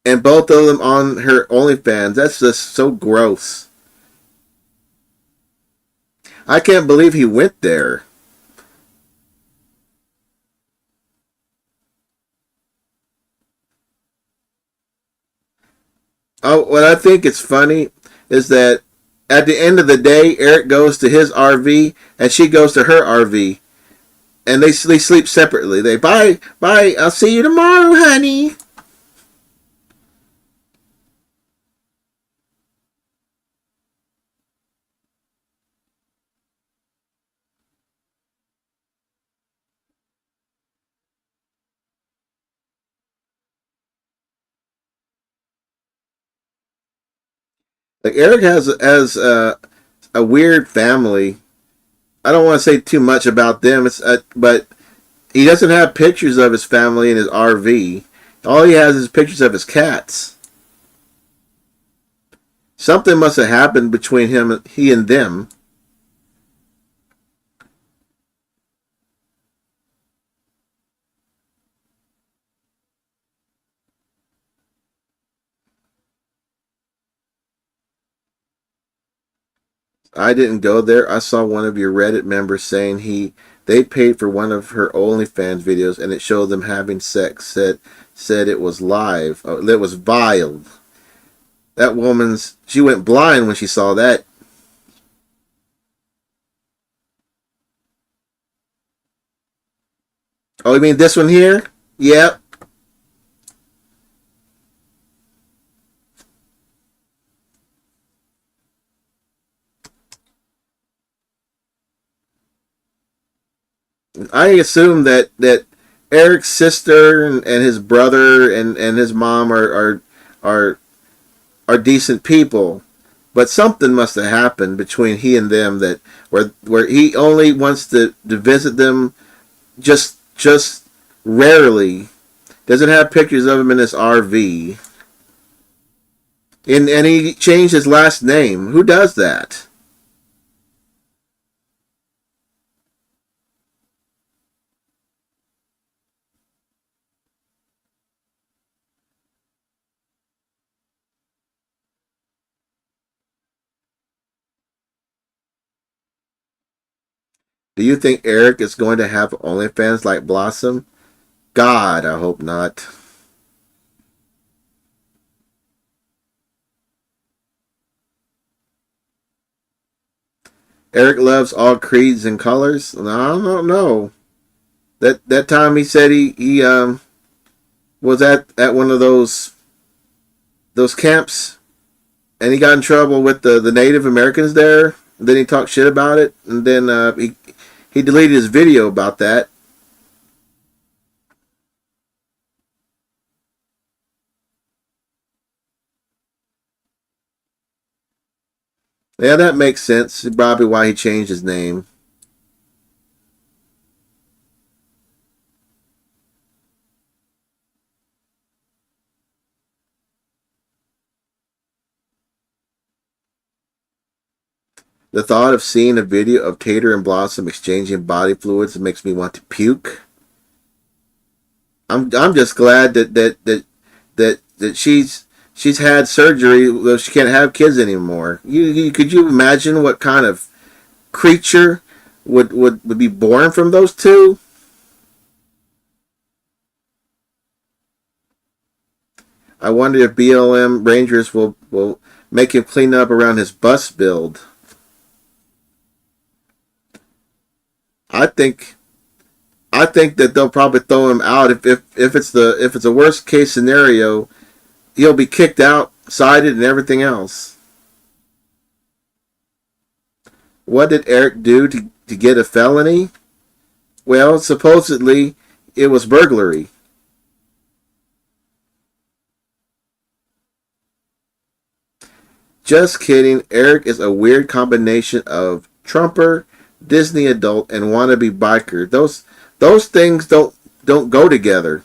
And both of them on her OnlyFans. That's just so gross. I can't believe he went there. Oh, what I think is funny is that at the end of the day, Eric goes to his RV and she goes to her RV, and they sleep separately. They bye. I'll see you tomorrow, honey. Like Eric has a weird family. I don't want to say too much about them. But he doesn't have pictures of his family in his RV. All he has is pictures of his cats. Something must have happened between he and them. I didn't go there. I saw one of your Reddit members saying they paid for one of her OnlyFans videos and it showed them having sex. Said it was live. Oh, it was vile. She went blind when she saw that. Oh, you mean this one here? Yep. I assume that Eric's sister and his brother and his mom are are decent people, but something must have happened between he and them that where he only wants to visit them just rarely. Doesn't have pictures of him in his RV. And he changed his last name. Who does that? Do you think Eric is going to have OnlyFans like Blossom? God, I hope not. Eric loves all creeds and colors. No, I don't know. That time he said he was at one of those camps and he got in trouble with the Native Americans there. And then he talked shit about it, and then he deleted his video about that. Yeah, that makes sense. Probably why he changed his name. The thought of seeing a video of Tater and Blossom exchanging body fluids makes me want to puke. I'm just glad that she's had surgery, though she can't have kids anymore. Could you imagine what kind of creature would be born from those two? I wonder if BLM Rangers will make him clean up around his bus build. I think I think that they'll probably throw him out if it's a worst case scenario. He'll be kicked out, cited, and everything else. What did Eric do to get a felony? Well, supposedly it was burglary. Just kidding. Eric is a weird combination of Trumper, Disney adult, and wannabe biker. Those things don't go together.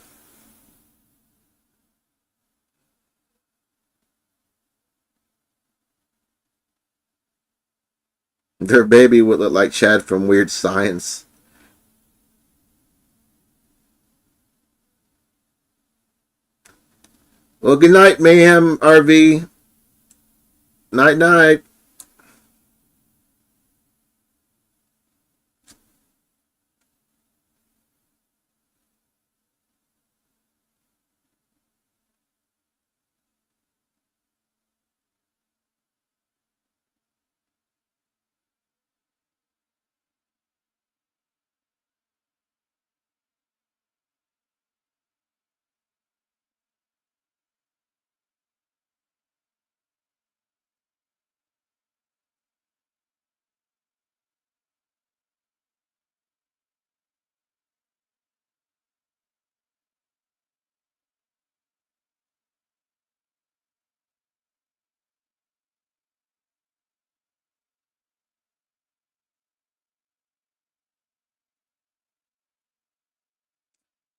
Their baby would look like Chad from Weird Science. Well, good night, Mayhem RV. Night, night.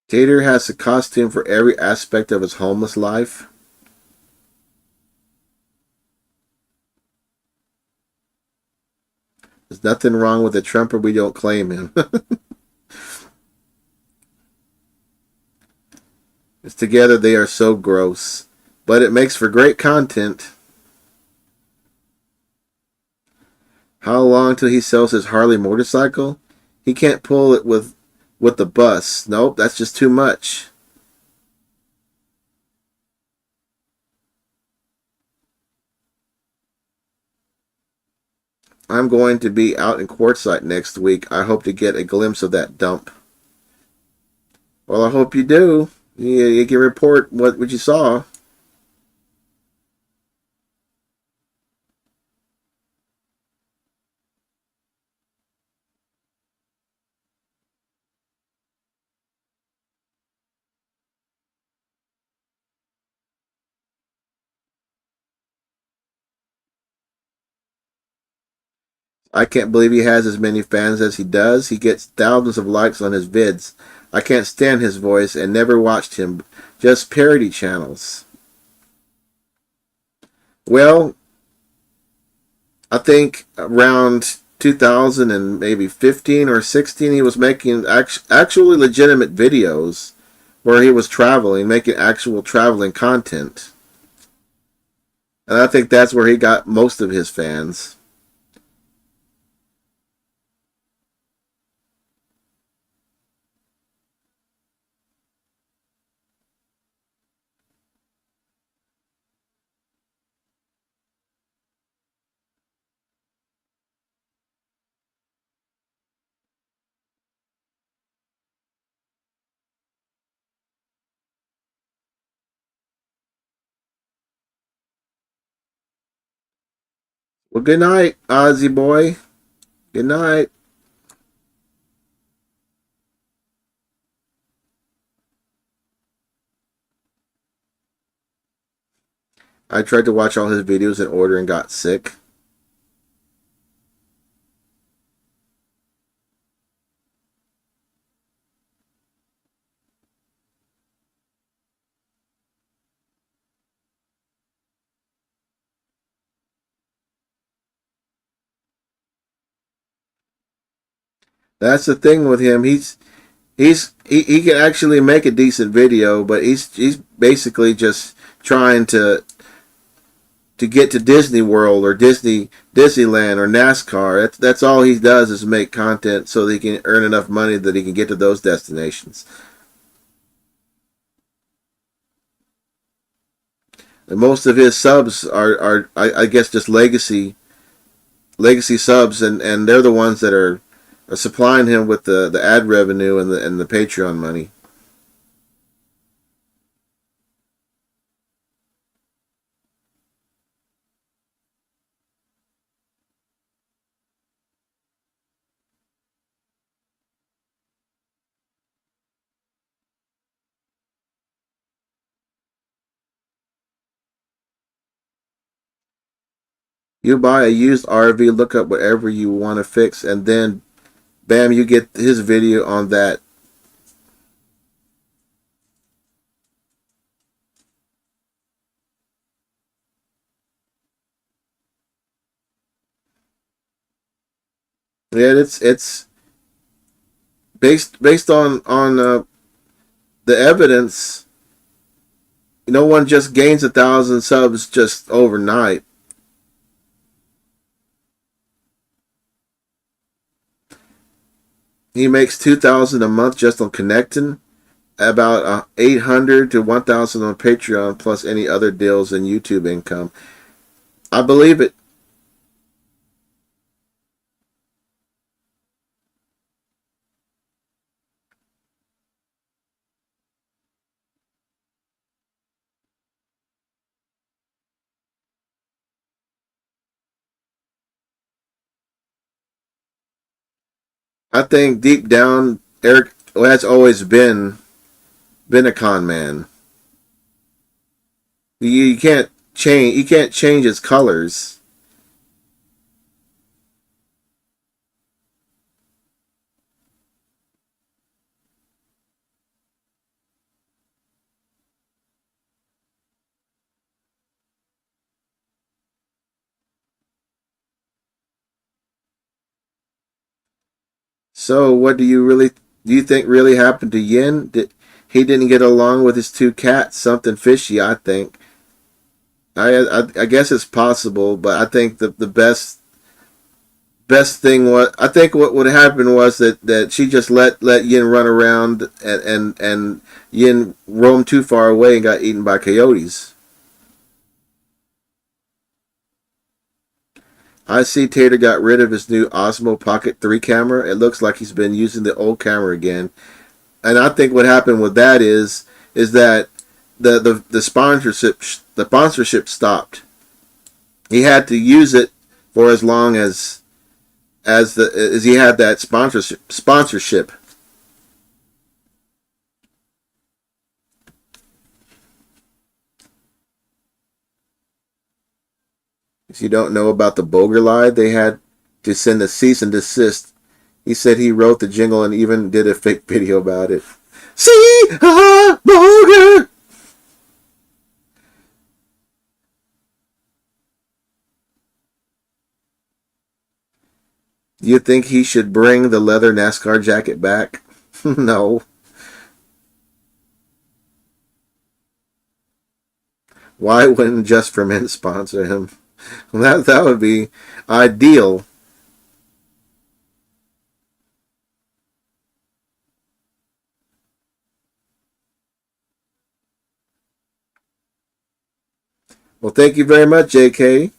Tater has a costume for every aspect of his homeless life. There's nothing wrong with a Trumper. We don't claim him. It's together they are so gross. But it makes for great content. How long till he sells his Harley motorcycle? He can't pull it with the bus. Nope, that's just too much. I'm going to be out in Quartzsite next week. I hope to get a glimpse of that dump. Well, I hope you do. You can report what you saw. I can't believe he has as many fans as he does. He gets thousands of likes on his vids. I can't stand his voice and never watched him. Just parody channels. Well, I think around 2000 and maybe 15 or 16, he was making actually legitimate videos where he was traveling, making actual traveling content. And I think that's where he got most of his fans. Well, good night, Ozzy boy. Good night. I tried to watch all his videos in order and got sick. That's the thing with him. He can actually make a decent video, but he's basically just trying to get to Disney World or Disneyland or NASCAR. That's all he does is make content so that he can earn enough money that he can get to those destinations. And most of his subs are I guess just legacy subs, and they're the ones that are supplying him with the ad revenue and the Patreon money. You buy a used RV, look up whatever you want to fix, and then bam, you get his video on that. Yeah, it's based on the evidence. No one just gains 1,000 subs just overnight. He makes 2,000 a month just on connecting, about 800 to 1,000 on Patreon, plus any other deals and YouTube income. I believe it. I think deep down, Eric has always been a con man. You can't change. You can't change his colors. So, what do you think really happened to Yin? He didn't get along with his two cats? Something fishy, I think. I guess it's possible, but I think the best thing was, I think what would happen was that she just let Yin run around, and Yin roamed too far away and got eaten by coyotes. I see Tater got rid of his new Osmo Pocket 3 camera. It looks like he's been using the old camera again. And I think what happened with that is that the sponsorship stopped. He had to use it for as long as he had that sponsorship. If you don't know about the Boger lie, they had to send a cease and desist. He said he wrote the jingle and even did a fake video about it. See, Boger. Do you think he should bring the leather NASCAR jacket back? No. Why wouldn't Just for Men sponsor him? That would be ideal. Well, thank you very much, JK.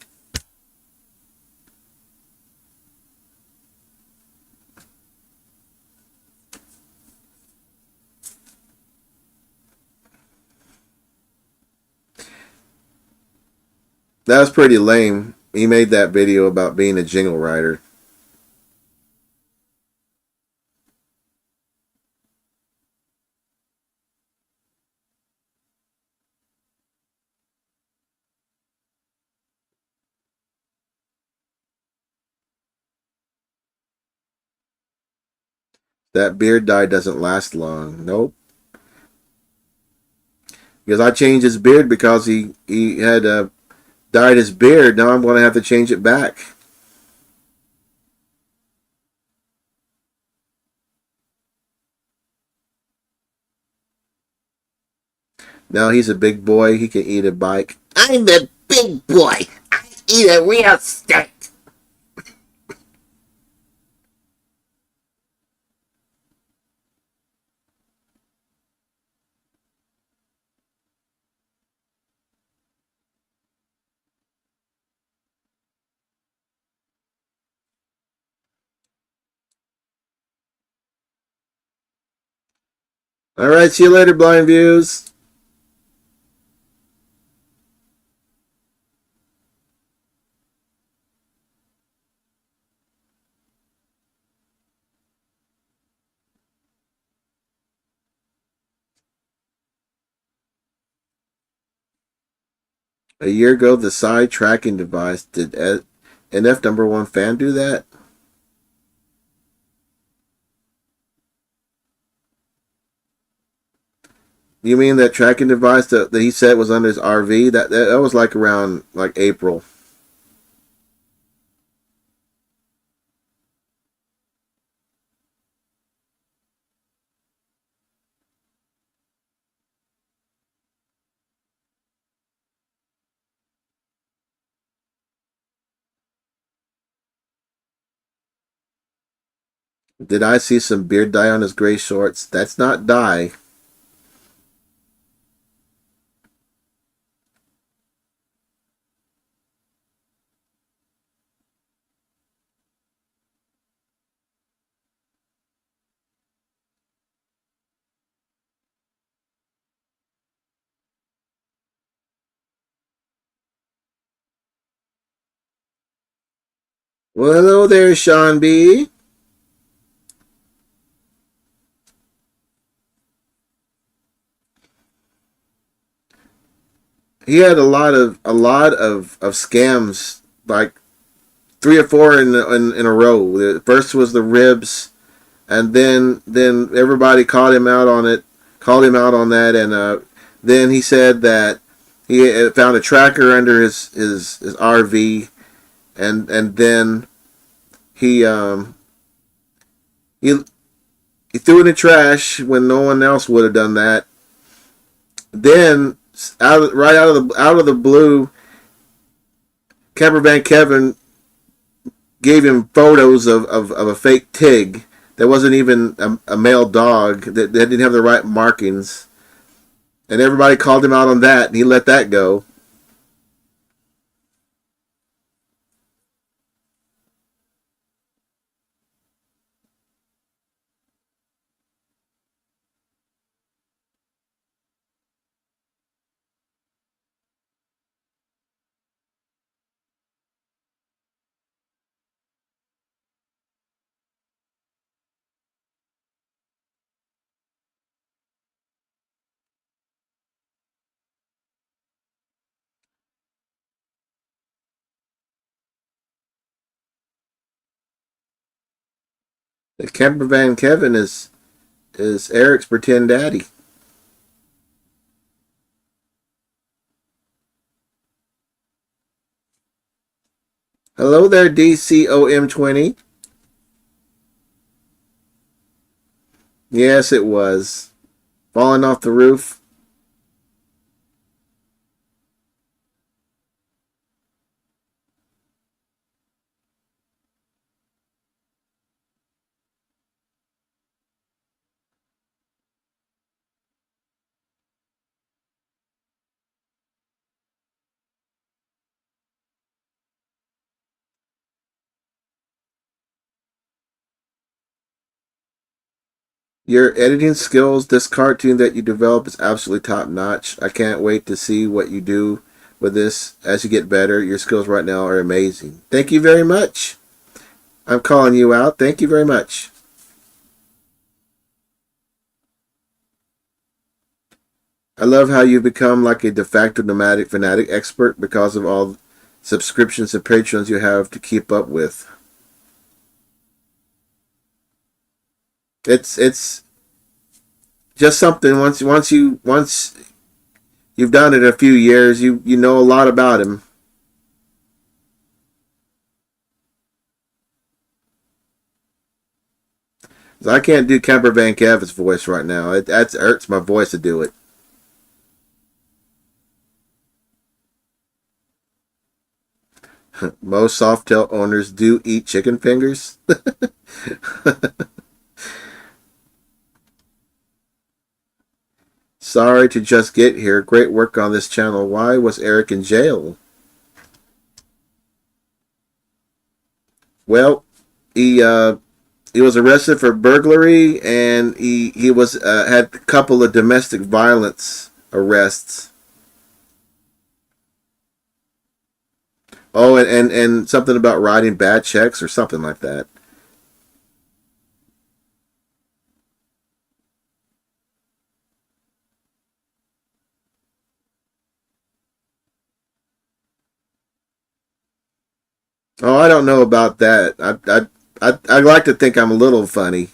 That was pretty lame. He made that video about being a jingle writer. That beard dye doesn't last long. Nope. Because I changed his beard because he had dyed his beard. Now I'm going to have to change it back. Now he's a big boy. He can eat a bike. I'm the big boy. I eat a real steak. All right, see you later, Blind Views. A year ago, the side tracking device. Did NF number one fan do that? You mean that tracking device that he said was under his RV? That was like around like April. Did I see some beard dye on his gray shorts? That's not dye. Well, hello there, Sean B. He had a lot of scams, like three or four in a row. The first was the ribs, and then everybody called him out on it, called him out on that, and then he said that he found a tracker under his RV, and then he he he threw it in the trash when no one else would have done that. Then out of the blue, Campervan Kevin gave him photos of a fake Tig that wasn't even a male dog that didn't have the right markings, and everybody called him out on that, and he let that go. The Campervan Kevin is Eric's pretend daddy. Hello there, DCOM20. Yes, it was falling off the roof. Your editing skills, this cartoon that you develop is absolutely top notch. I can't wait to see what you do with this as you get better. Your skills right now are amazing. Thank you very much. I'm calling you out. Thank you very much. I love how you become like a de facto nomadic fanatic expert because of all subscriptions and patrons you have to keep up with. It's just something once you've done it a few years, you know a lot about him. I can't do Camper Van Kevin's voice right now. It hurts my voice to do it. Most Softail owners do eat chicken fingers. Sorry to just get here. Great work on this channel. Why was Eric in jail? Well, he was arrested for burglary, and he was had a couple of domestic violence arrests. Oh, and something about writing bad checks or something like that. Oh, I don't know about that. I like to think I'm a little funny.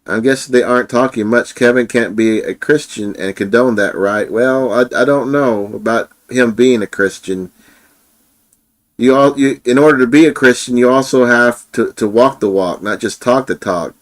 I guess they aren't talking much. Kevin can't be a Christian and condone that, right? Well, I don't know about him being a Christian. In order to be a Christian, you also have to walk the walk, not just talk the talk.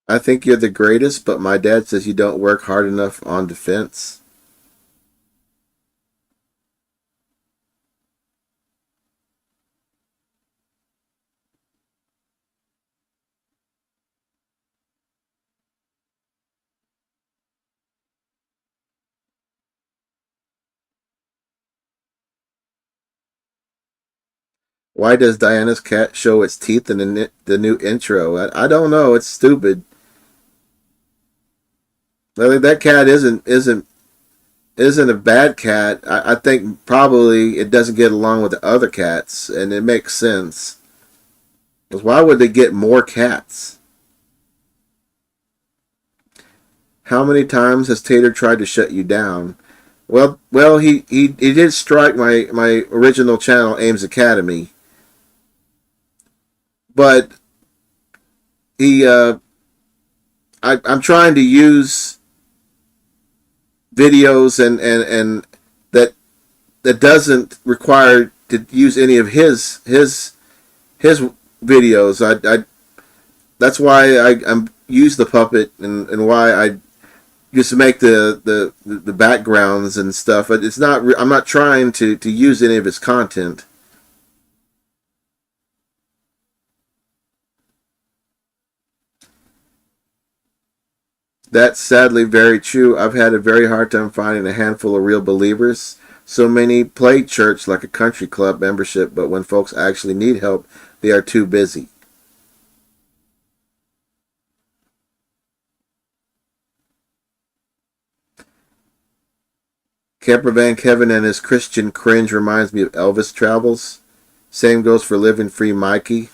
I think you're the greatest, but my dad says you don't work hard enough on defense. Why does Diana's cat show its teeth in the new intro? I don't know. It's stupid. Like, that cat isn't a bad cat. I think probably it doesn't get along with the other cats, and it makes sense. Because why would they get more cats? How many times has Tater tried to shut you down? Well, he did strike my original channel, Ames Academy, but he I'm trying to use videos and that doesn't require to use any of his videos. I that's why I'm use the puppet and why I just make the backgrounds and stuff. It's not I'm not trying to use any of his content. That's sadly very true. I've had a very hard time finding a handful of real believers. So many play church like a country club membership, but when folks actually need help, they are too busy. Campervan Kevin and his Christian cringe reminds me of Elvis Travels. Same goes for Living Free Mikey.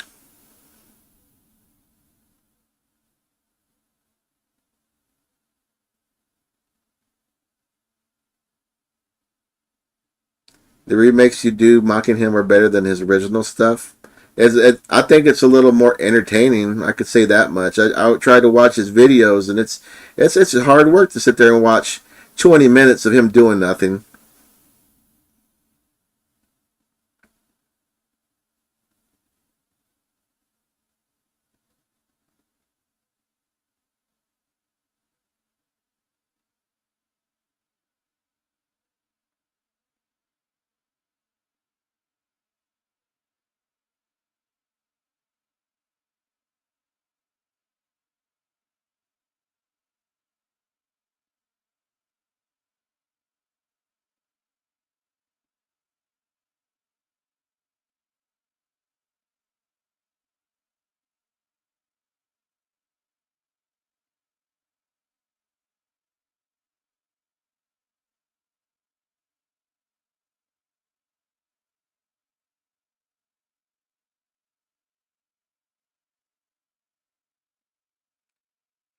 The remakes you do mocking him are better than his original stuff. I think it's a little more entertaining. I could say that much. I would try to watch his videos, and it's hard work to sit there and watch 20 minutes of him doing nothing.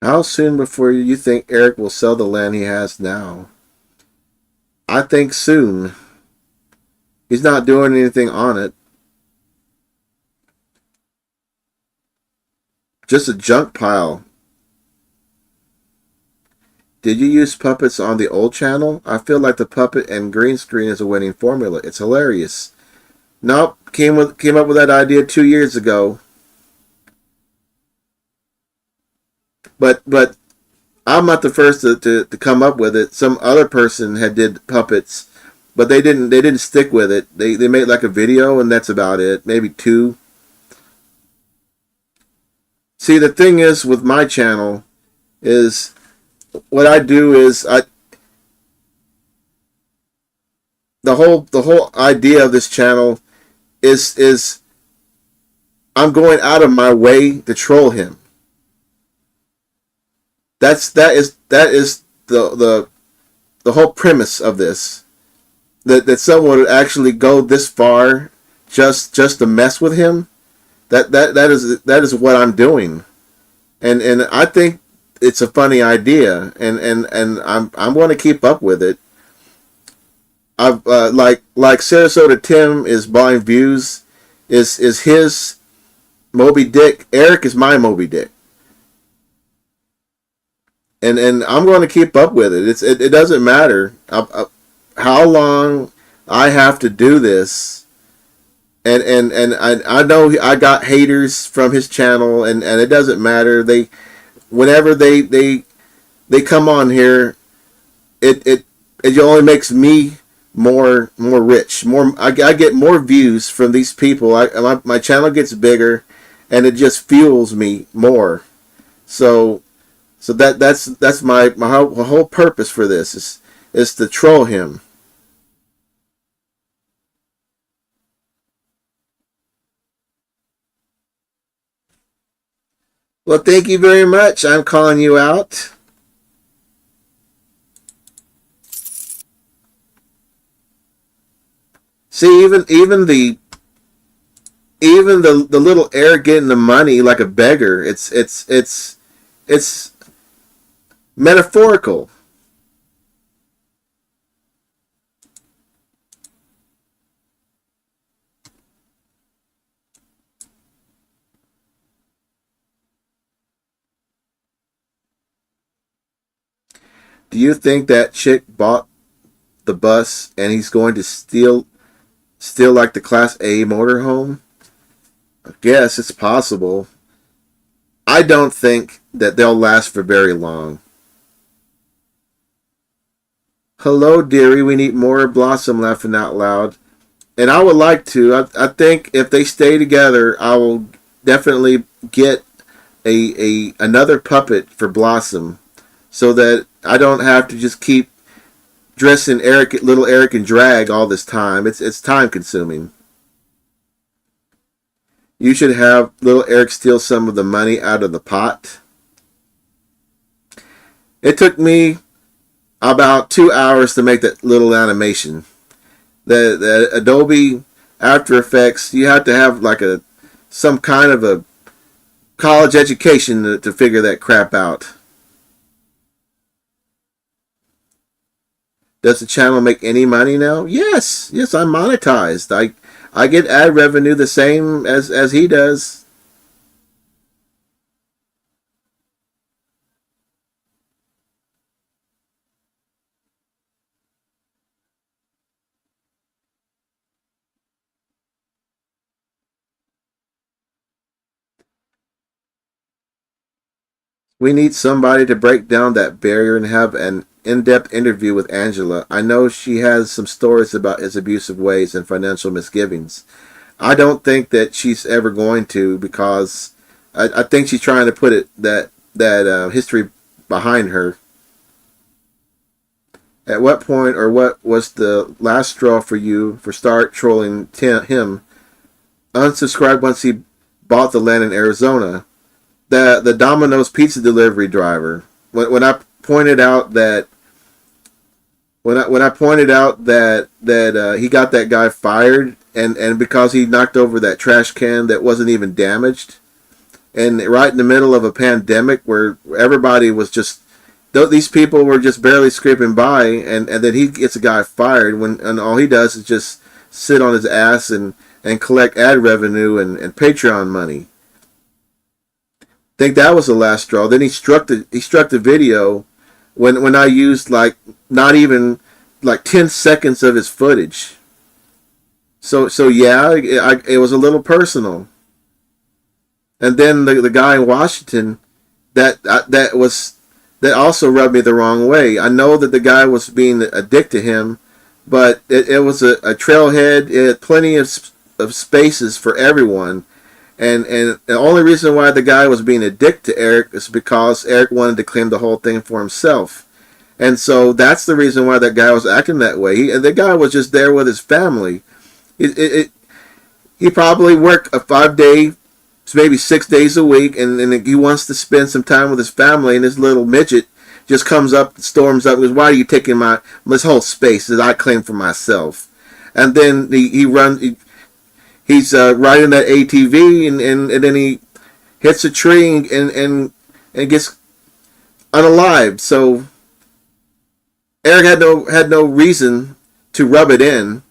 How soon before you think Eric will sell the land he has now? I think soon. He's not doing anything on it. Just a junk pile. Did you use puppets on the old channel? I feel like the puppet and green screen is a winning formula. It's hilarious. Nope, came up with that idea 2 years ago. But I'm not the first to come up with it. Some other person had did puppets, but they didn't stick with it. They made like a video and that's about it. Maybe two. See, the thing is with my channel is what I do is the whole idea of this channel is I'm going out of my way to troll him. That is the whole premise of this. That someone would actually go this far just to mess with him. That is what I'm doing. And I think it's a funny idea, and I'm going to keep up with it. I've like Sarasota Tim is buying views, is his Moby Dick. Eric is my Moby Dick, and I'm going to keep up with it. It doesn't matter how long I have to do this, and I know I got haters from his channel, and it doesn't matter. whenever they come on here, it only makes me more rich. I get more views from these people. My channel gets bigger, and it just fuels me more. So that's my whole purpose for this is to troll him. Well, thank you very much. I'm calling you out. See, even the little air getting the money like a beggar. It's metaphorical. Do you think that chick bought the bus and he's going to steal like the Class A motorhome? I guess it's possible. I don't think that they'll last for very long. Hello, dearie. We need more Blossom laughing out loud. And I would like to. I think if they stay together, I will definitely get a another puppet for Blossom, so that I don't have to just keep dressing little Eric in drag all this time. It's time consuming. You should have little Eric steal some of the money out of the pot. It took me about 2 hours to make that little animation. The Adobe After Effects, you have to have like some kind of a college education to figure that crap out. Does the channel make any money now? Yes, I'm monetized. I get ad revenue the same as he does. We need somebody to break down that barrier and have an in-depth interview with Angela. I know she has some stories about his abusive ways and financial misgivings. I don't think that she's ever going to, because I think she's trying to put that history behind her. At what point or what was the last straw for you for start trolling him? Unsubscribed once he bought the land in Arizona. The Domino's pizza delivery driver. When I pointed out that he got that guy fired, and because he knocked over that trash can that wasn't even damaged, and right in the middle of a pandemic where everybody was just, these people were just barely scraping by, and then he gets a guy fired and all he does is just sit on his ass and collect ad revenue and Patreon money. I think that was the last straw. Then he struck the video when I used like not even like 10 seconds of his footage. So yeah, it was a little personal. And then the guy in Washington that also rubbed me the wrong way. I know that the guy was being a dick to him, but it was a trailhead. It had plenty of spaces for everyone. And the only reason why the guy was being a dick to Eric is because Eric wanted to claim the whole thing for himself. And so that's the reason why that guy was acting that way. The guy was just there with his family. He probably worked a 5-day, maybe 6 days a week, and he wants to spend some time with his family, and this little midget just comes up, storms up, and goes, "Why are you taking this whole space that I claim for myself?" And then he's riding that ATV, and then he hits a tree and gets unalived. So Eric had no reason to rub it in,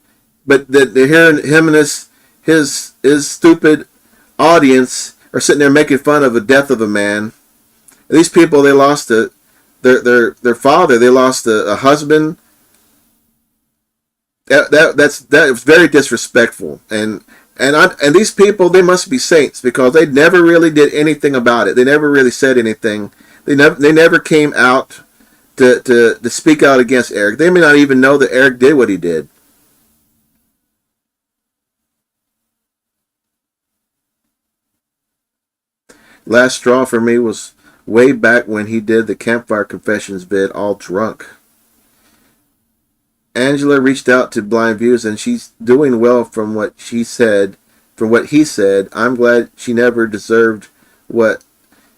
but they're hearing him and his stupid audience are sitting there making fun of the death of a man. These people, they lost their father, they lost a husband. That was very disrespectful, and these people, they must be saints, because they never really did anything about it. They never really said anything. They never came out to speak out against Eric. They may not even know that Eric did what he did. Last straw for me was way back when he did the Campfire Confessions vid all drunk. Angela reached out to Blind Views and she's doing well from what she said. From what he said, I'm glad she never deserved what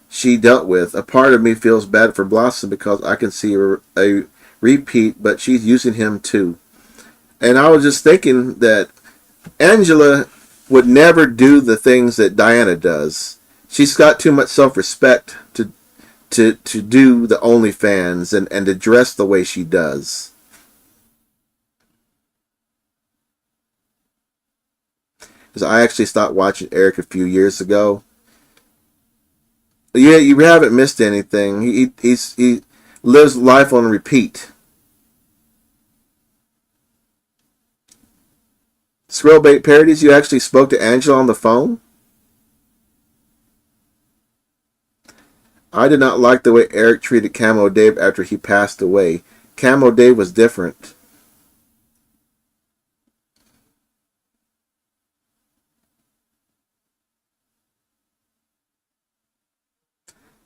she dealt with. A part of me feels bad for Blossom because I can see a repeat, but she's using him too. And I was just thinking that Angela would never do the things that Diana does. She's got too much self-respect to do the OnlyFans and to dress the way she does. Because I actually stopped watching Eric a few years ago. Yeah, you haven't missed anything. He lives life on repeat. Scrollbait Parodies, you actually spoke to Angela on the phone? I did not like the way Eric treated Camo Dave after he passed away. Camo Dave was different.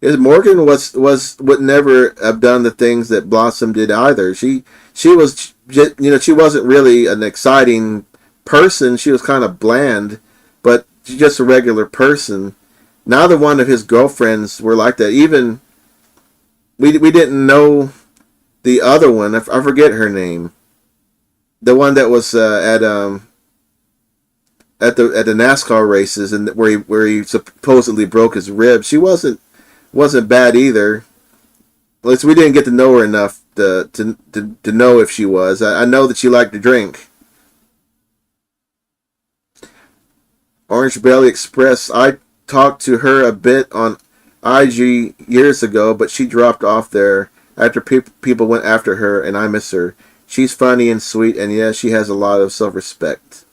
Morgan would never have done the things that Blossom did either. She was she wasn't really an exciting person. She was kind of bland, but she's just a regular person. Neither one of his girlfriends were like that. Even we didn't know the other one. I forget her name. The one that was at the NASCAR races and where he supposedly broke his rib. She wasn't bad either. At least we didn't get to know her enough to know if she was. I know that she liked to drink. Orange Belly Express. I talked to her a bit on IG years ago, but she dropped off there after people went after her, and I miss her. She's funny and sweet, and yeah, she has a lot of self-respect.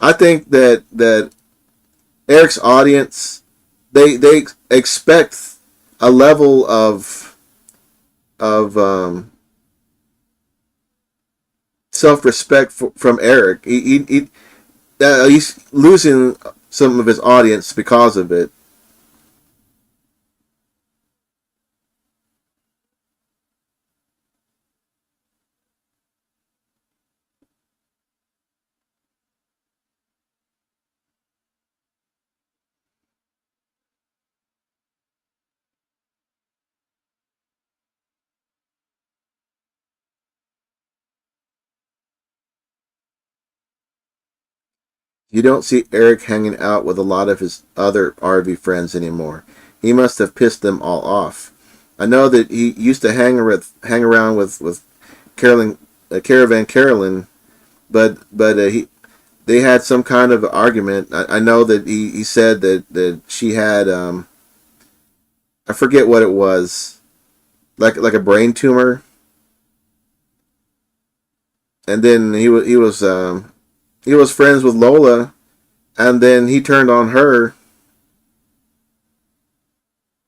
I think that Eric's audience, they expect a level of self-respect from Eric. He's losing some of his audience because of it. You don't see Eric hanging out with a lot of his other RV friends anymore. He must have pissed them all off. I know that he used to hang around with Carolyn, Caravan Carolyn, but they had some kind of argument. I know that he said that she had I forget what it was, like a brain tumor, and then he was friends with Lola, and then he turned on her.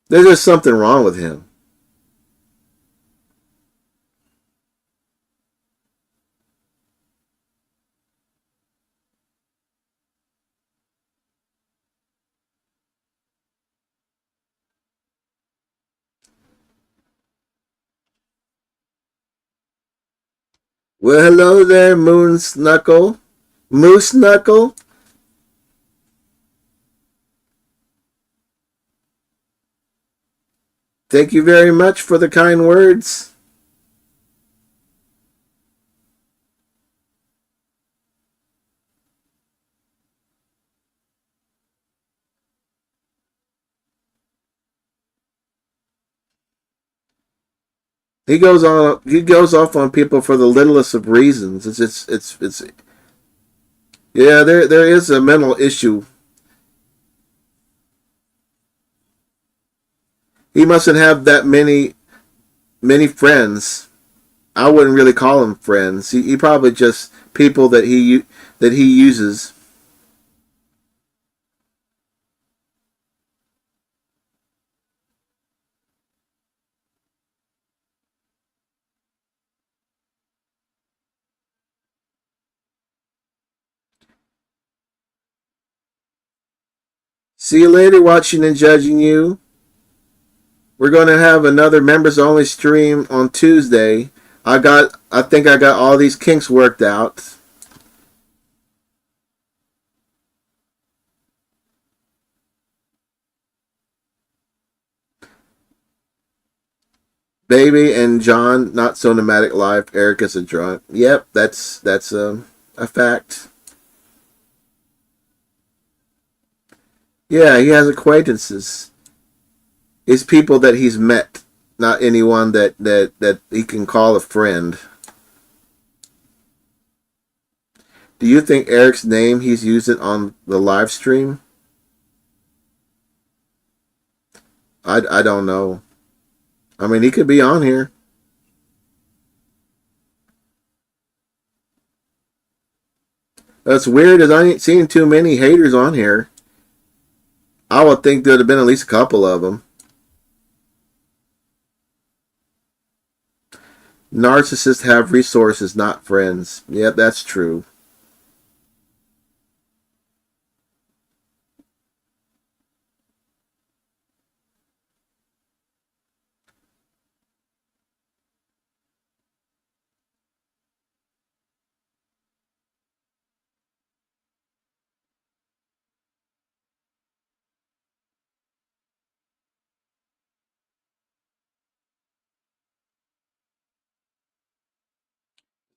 There's just something wrong with him. Well, hello there, Moose Knuckle. Thank you very much for the kind words. He goes on. He goes off on people for the littlest of reasons. It's yeah. There is a mental issue. He mustn't have that many friends. I wouldn't really call them friends. He probably just people that he uses. See you later, watching and judging you. We're going to have another members only stream on Tuesday. I think I got all these kinks worked out. Baby and John, not so Thematic live. Eric is a drunk. Yep, that's a fact. Yeah, he has acquaintances. It's people that he's met, not anyone that he can call a friend. Do you think Eric's name he's using on the live stream? I don't know. I mean, he could be on here. That's weird, as I ain't seen too many haters on here. I would think there'd have been at least a couple of them. Narcissists have resources, not friends. Yep, that's true.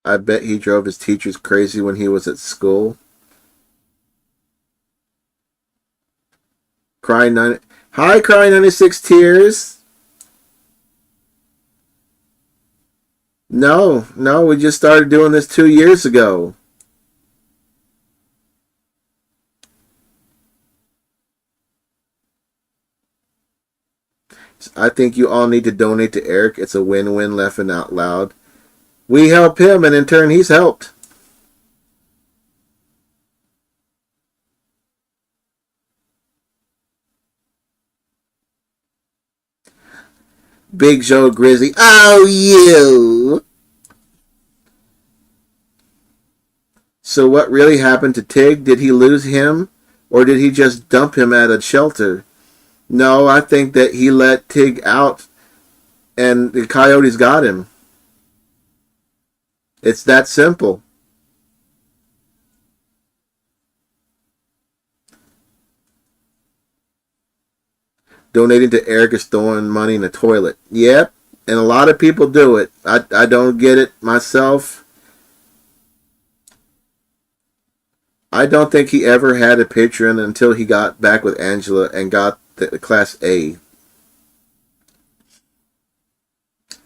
I bet he drove his teachers crazy when he was at school. Hi, Cry 96 Tears. No, we just started doing this 2 years ago. I think you all need to donate to Eric. It's a win-win, laughing out loud. We help him, and in turn, he's helped. Big Joe Grizzly. Oh, you! So what really happened to Tig? Did he lose him? Or did he just dump him at a shelter? No, I think that he let Tig out and the coyotes got him. It's that simple. Donating to Eric is throwing money in the toilet. Yep, and a lot of people do it. I don't get it myself. I don't think he ever had a Patreon until he got back with Angela and got the Class A.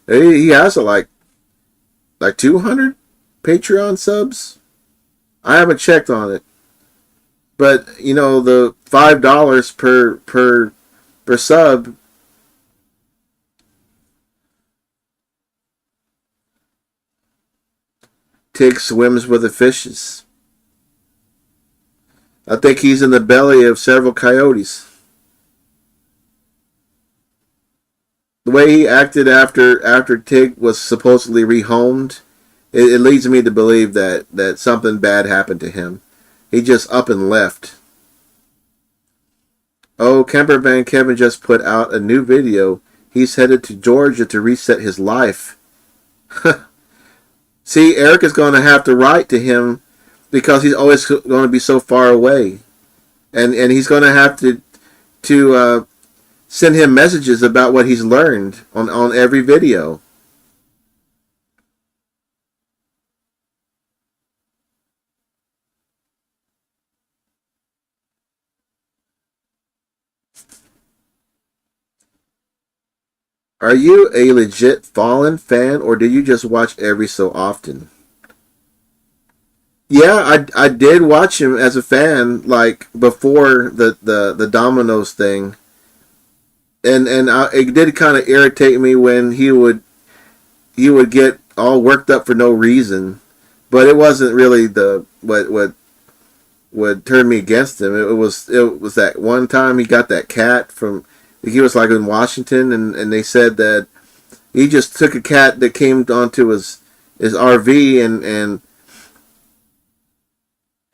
He has like 200 Patreon subs. I haven't checked on it, but you know the $5 per sub. Tig swims with the fishes. I think he's in the belly of several coyotes. The way he acted after Tig was supposedly rehomed, it leads me to believe that something bad happened to him. He just up and left. Oh, Kemper Van Kevin just put out a new video. He's headed to Georgia to reset his life. See, Eric is going to have to write to him because he's always going to be so far away. And he's going to have to send him messages about what he's learned on every video. Are you a legit Fallen fan, or do you just watch every so often? Yeah, I did watch him as a fan, like before the Dominoes thing, and it did kind of irritate me when he would get all worked up for no reason, but it wasn't really the what turned me against him. It was that one time he got that cat from. He was like in Washington, and they said that he just took a cat that came onto his RV and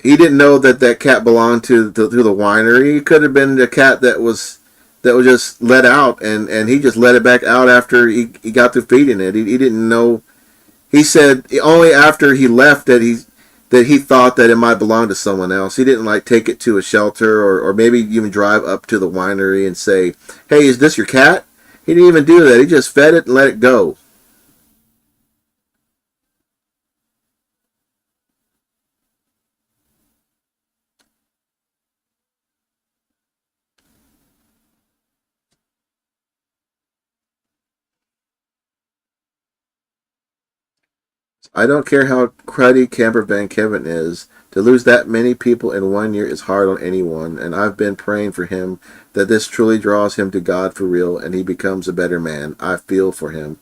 he didn't know that that cat belonged to the winery. It could have been a cat that was just let out, and he just let it back out after he got through feeding it. He didn't know. He said only after he left that he thought that it might belong to someone else. He didn't like take it to a shelter or maybe even drive up to the winery and say, "Hey, is this your cat?" He didn't even do that. He just fed it and let it go. I don't care how cruddy Camper Van Kevin is. To lose that many people in 1 year is hard on anyone, and I've been praying for him that this truly draws him to God for real and he becomes a better man. I feel for him.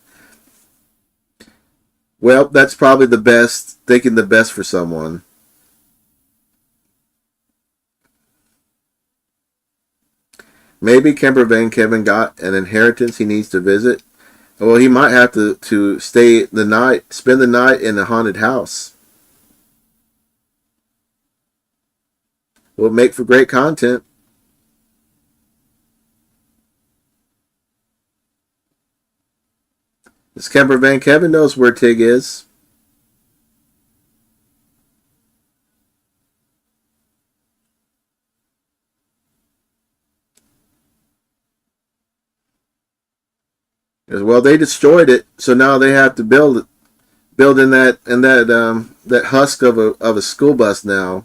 Well, that's probably the best, thinking the best for someone. Maybe Camper Van Kevin got an inheritance he needs to visit. Well, he might have to stay the night, spend the night in a haunted house. Will make for great content. This Camper Van Kevin knows where Tig is. As well, they destroyed it, so now they have to build in that husk of a school bus now.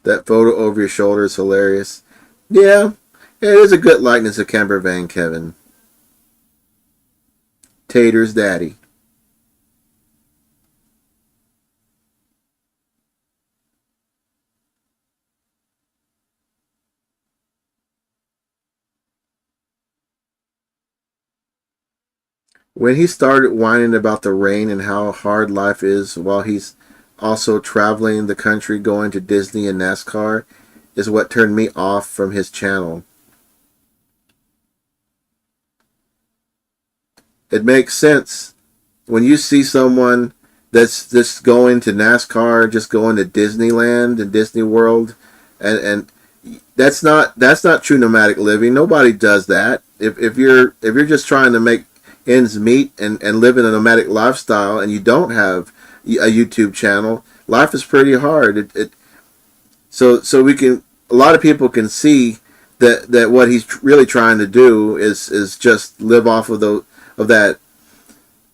That photo over your shoulder is hilarious. Yeah, it is a good likeness of Camper Van Kevin. Tater's daddy. When he started whining about the rain and how hard life is while he's also traveling the country going to Disney and NASCAR is what turned me off from his channel. It makes sense when you see someone that's just going to NASCAR, just going to Disneyland and Disney World, and that's not true nomadic living. Nobody does that. If you're just trying to make ends meet and live in a nomadic lifestyle and you don't have a YouTube channel, life is pretty hard. So we can a lot of people can see that what he's really trying to do is just live off of the of that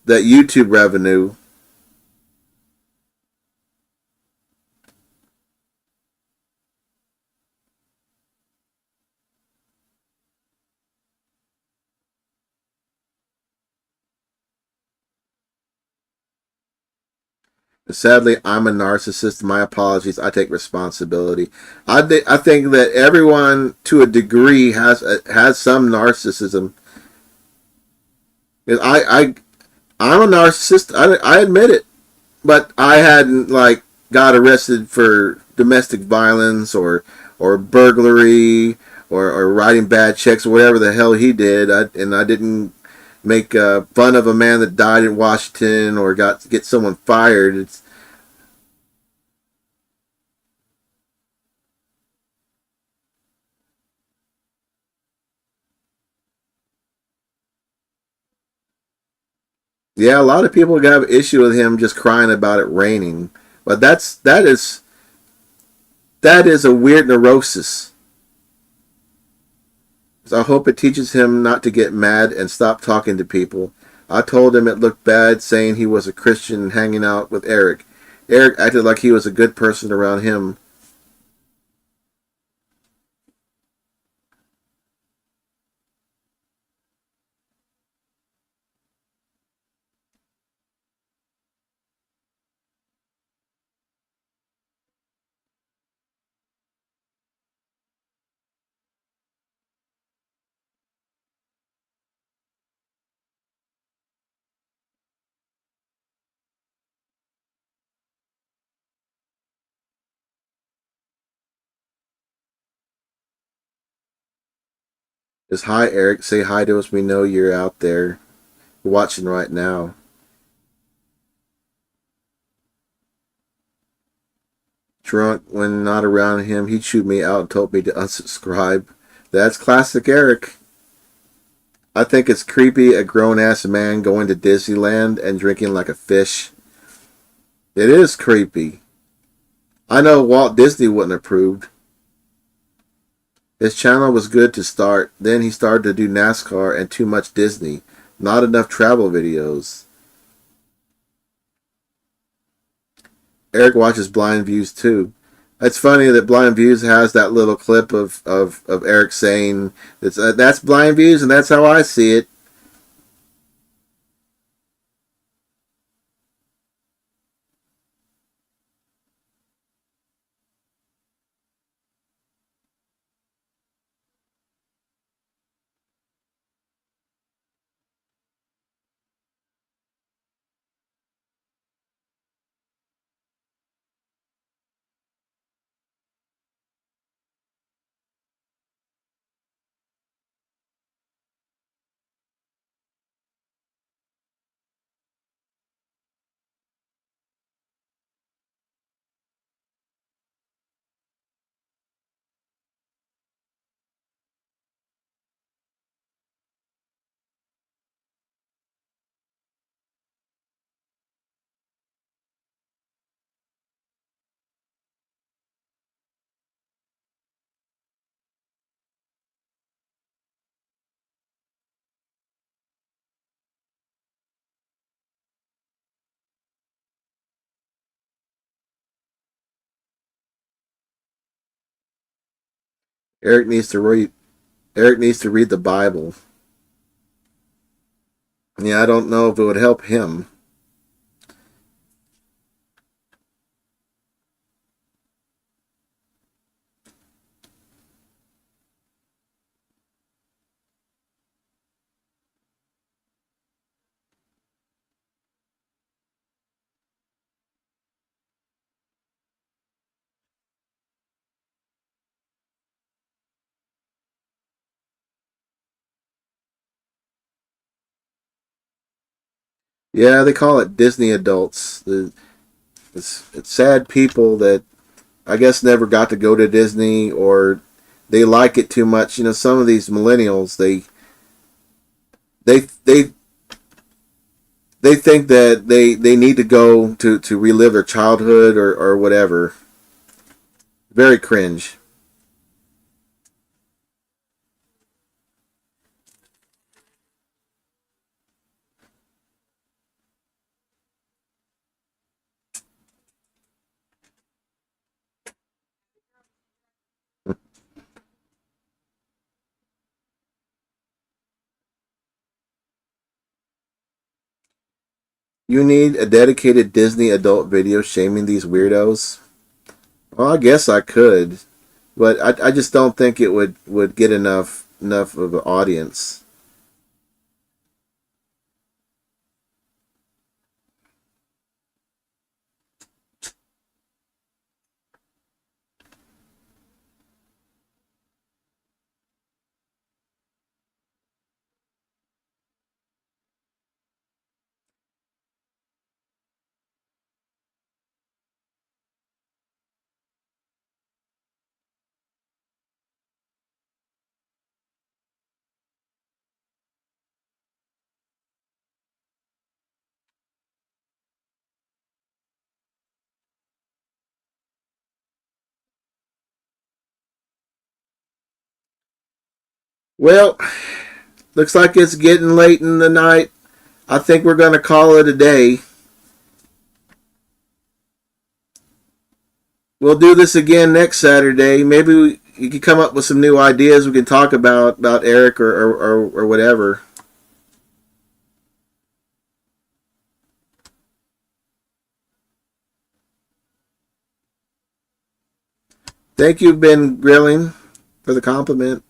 YouTube revenue. Sadly, I'm a narcissist. My apologies. I take responsibility. I think that everyone, to a degree, has some narcissism. I I'm a narcissist. I admit it, but I hadn't like got arrested for domestic violence or burglary or writing bad checks or whatever the hell he did. And I didn't make fun of a man that died in Washington or get someone fired. It's Yeah, a lot of people have an issue with him just crying about it raining, but that is a weird neurosis. So I hope it teaches him not to get mad and stop talking to people. I told him it looked bad saying he was a Christian and hanging out with Eric. Eric acted like he was a good person around him. Just hi, Eric. Say hi to us. We know you're out there watching right now. Drunk when not around him, he chewed me out and told me to unsubscribe. That's classic Eric. I think it's creepy a grown ass man going to Disneyland and drinking like a fish. It is creepy. I know Walt Disney wouldn't approve. His channel was good to start. Then he started to do NASCAR and too much Disney. Not enough travel videos. Eric watches Blind Views too. It's funny that Blind Views has that little clip of Eric saying that's Blind Views and that's how I see it. Eric needs to read. Eric needs to read the Bible. Yeah, I don't know if it would help him. Yeah, they call it Disney adults. It's sad people that I guess never got to go to Disney or they like it too much. You know, some of these millennials they they they think that they need to go to relive their childhood or whatever. Very cringe. You need a dedicated Disney adult video shaming these weirdos. Well, I guess I could, but I just don't think it would get enough of an audience. Well, looks like it's getting late in the night. I think we're gonna call it a day. We'll do this again next Saturday. Maybe you can come up with some new ideas we can talk about Eric or whatever. Thank you, Ben Grilling, for the compliment.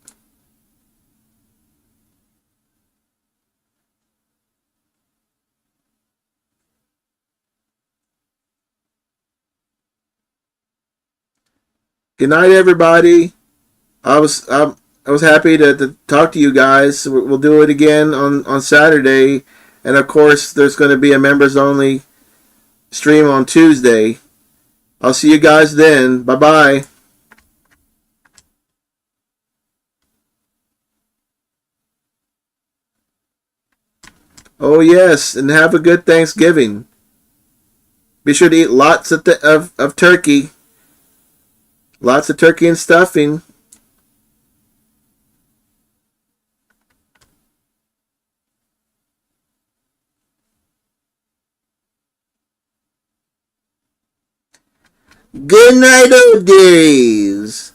Good night, everybody. I was I was happy to talk to you guys. We'll do it again on Saturday. And of course, there's going to be a members only stream on Tuesday. I'll see you guys then. Bye bye. Oh, yes. And have a good Thanksgiving. Be sure to eat lots of turkey. Lots of turkey and stuffing. Good night, old dearies.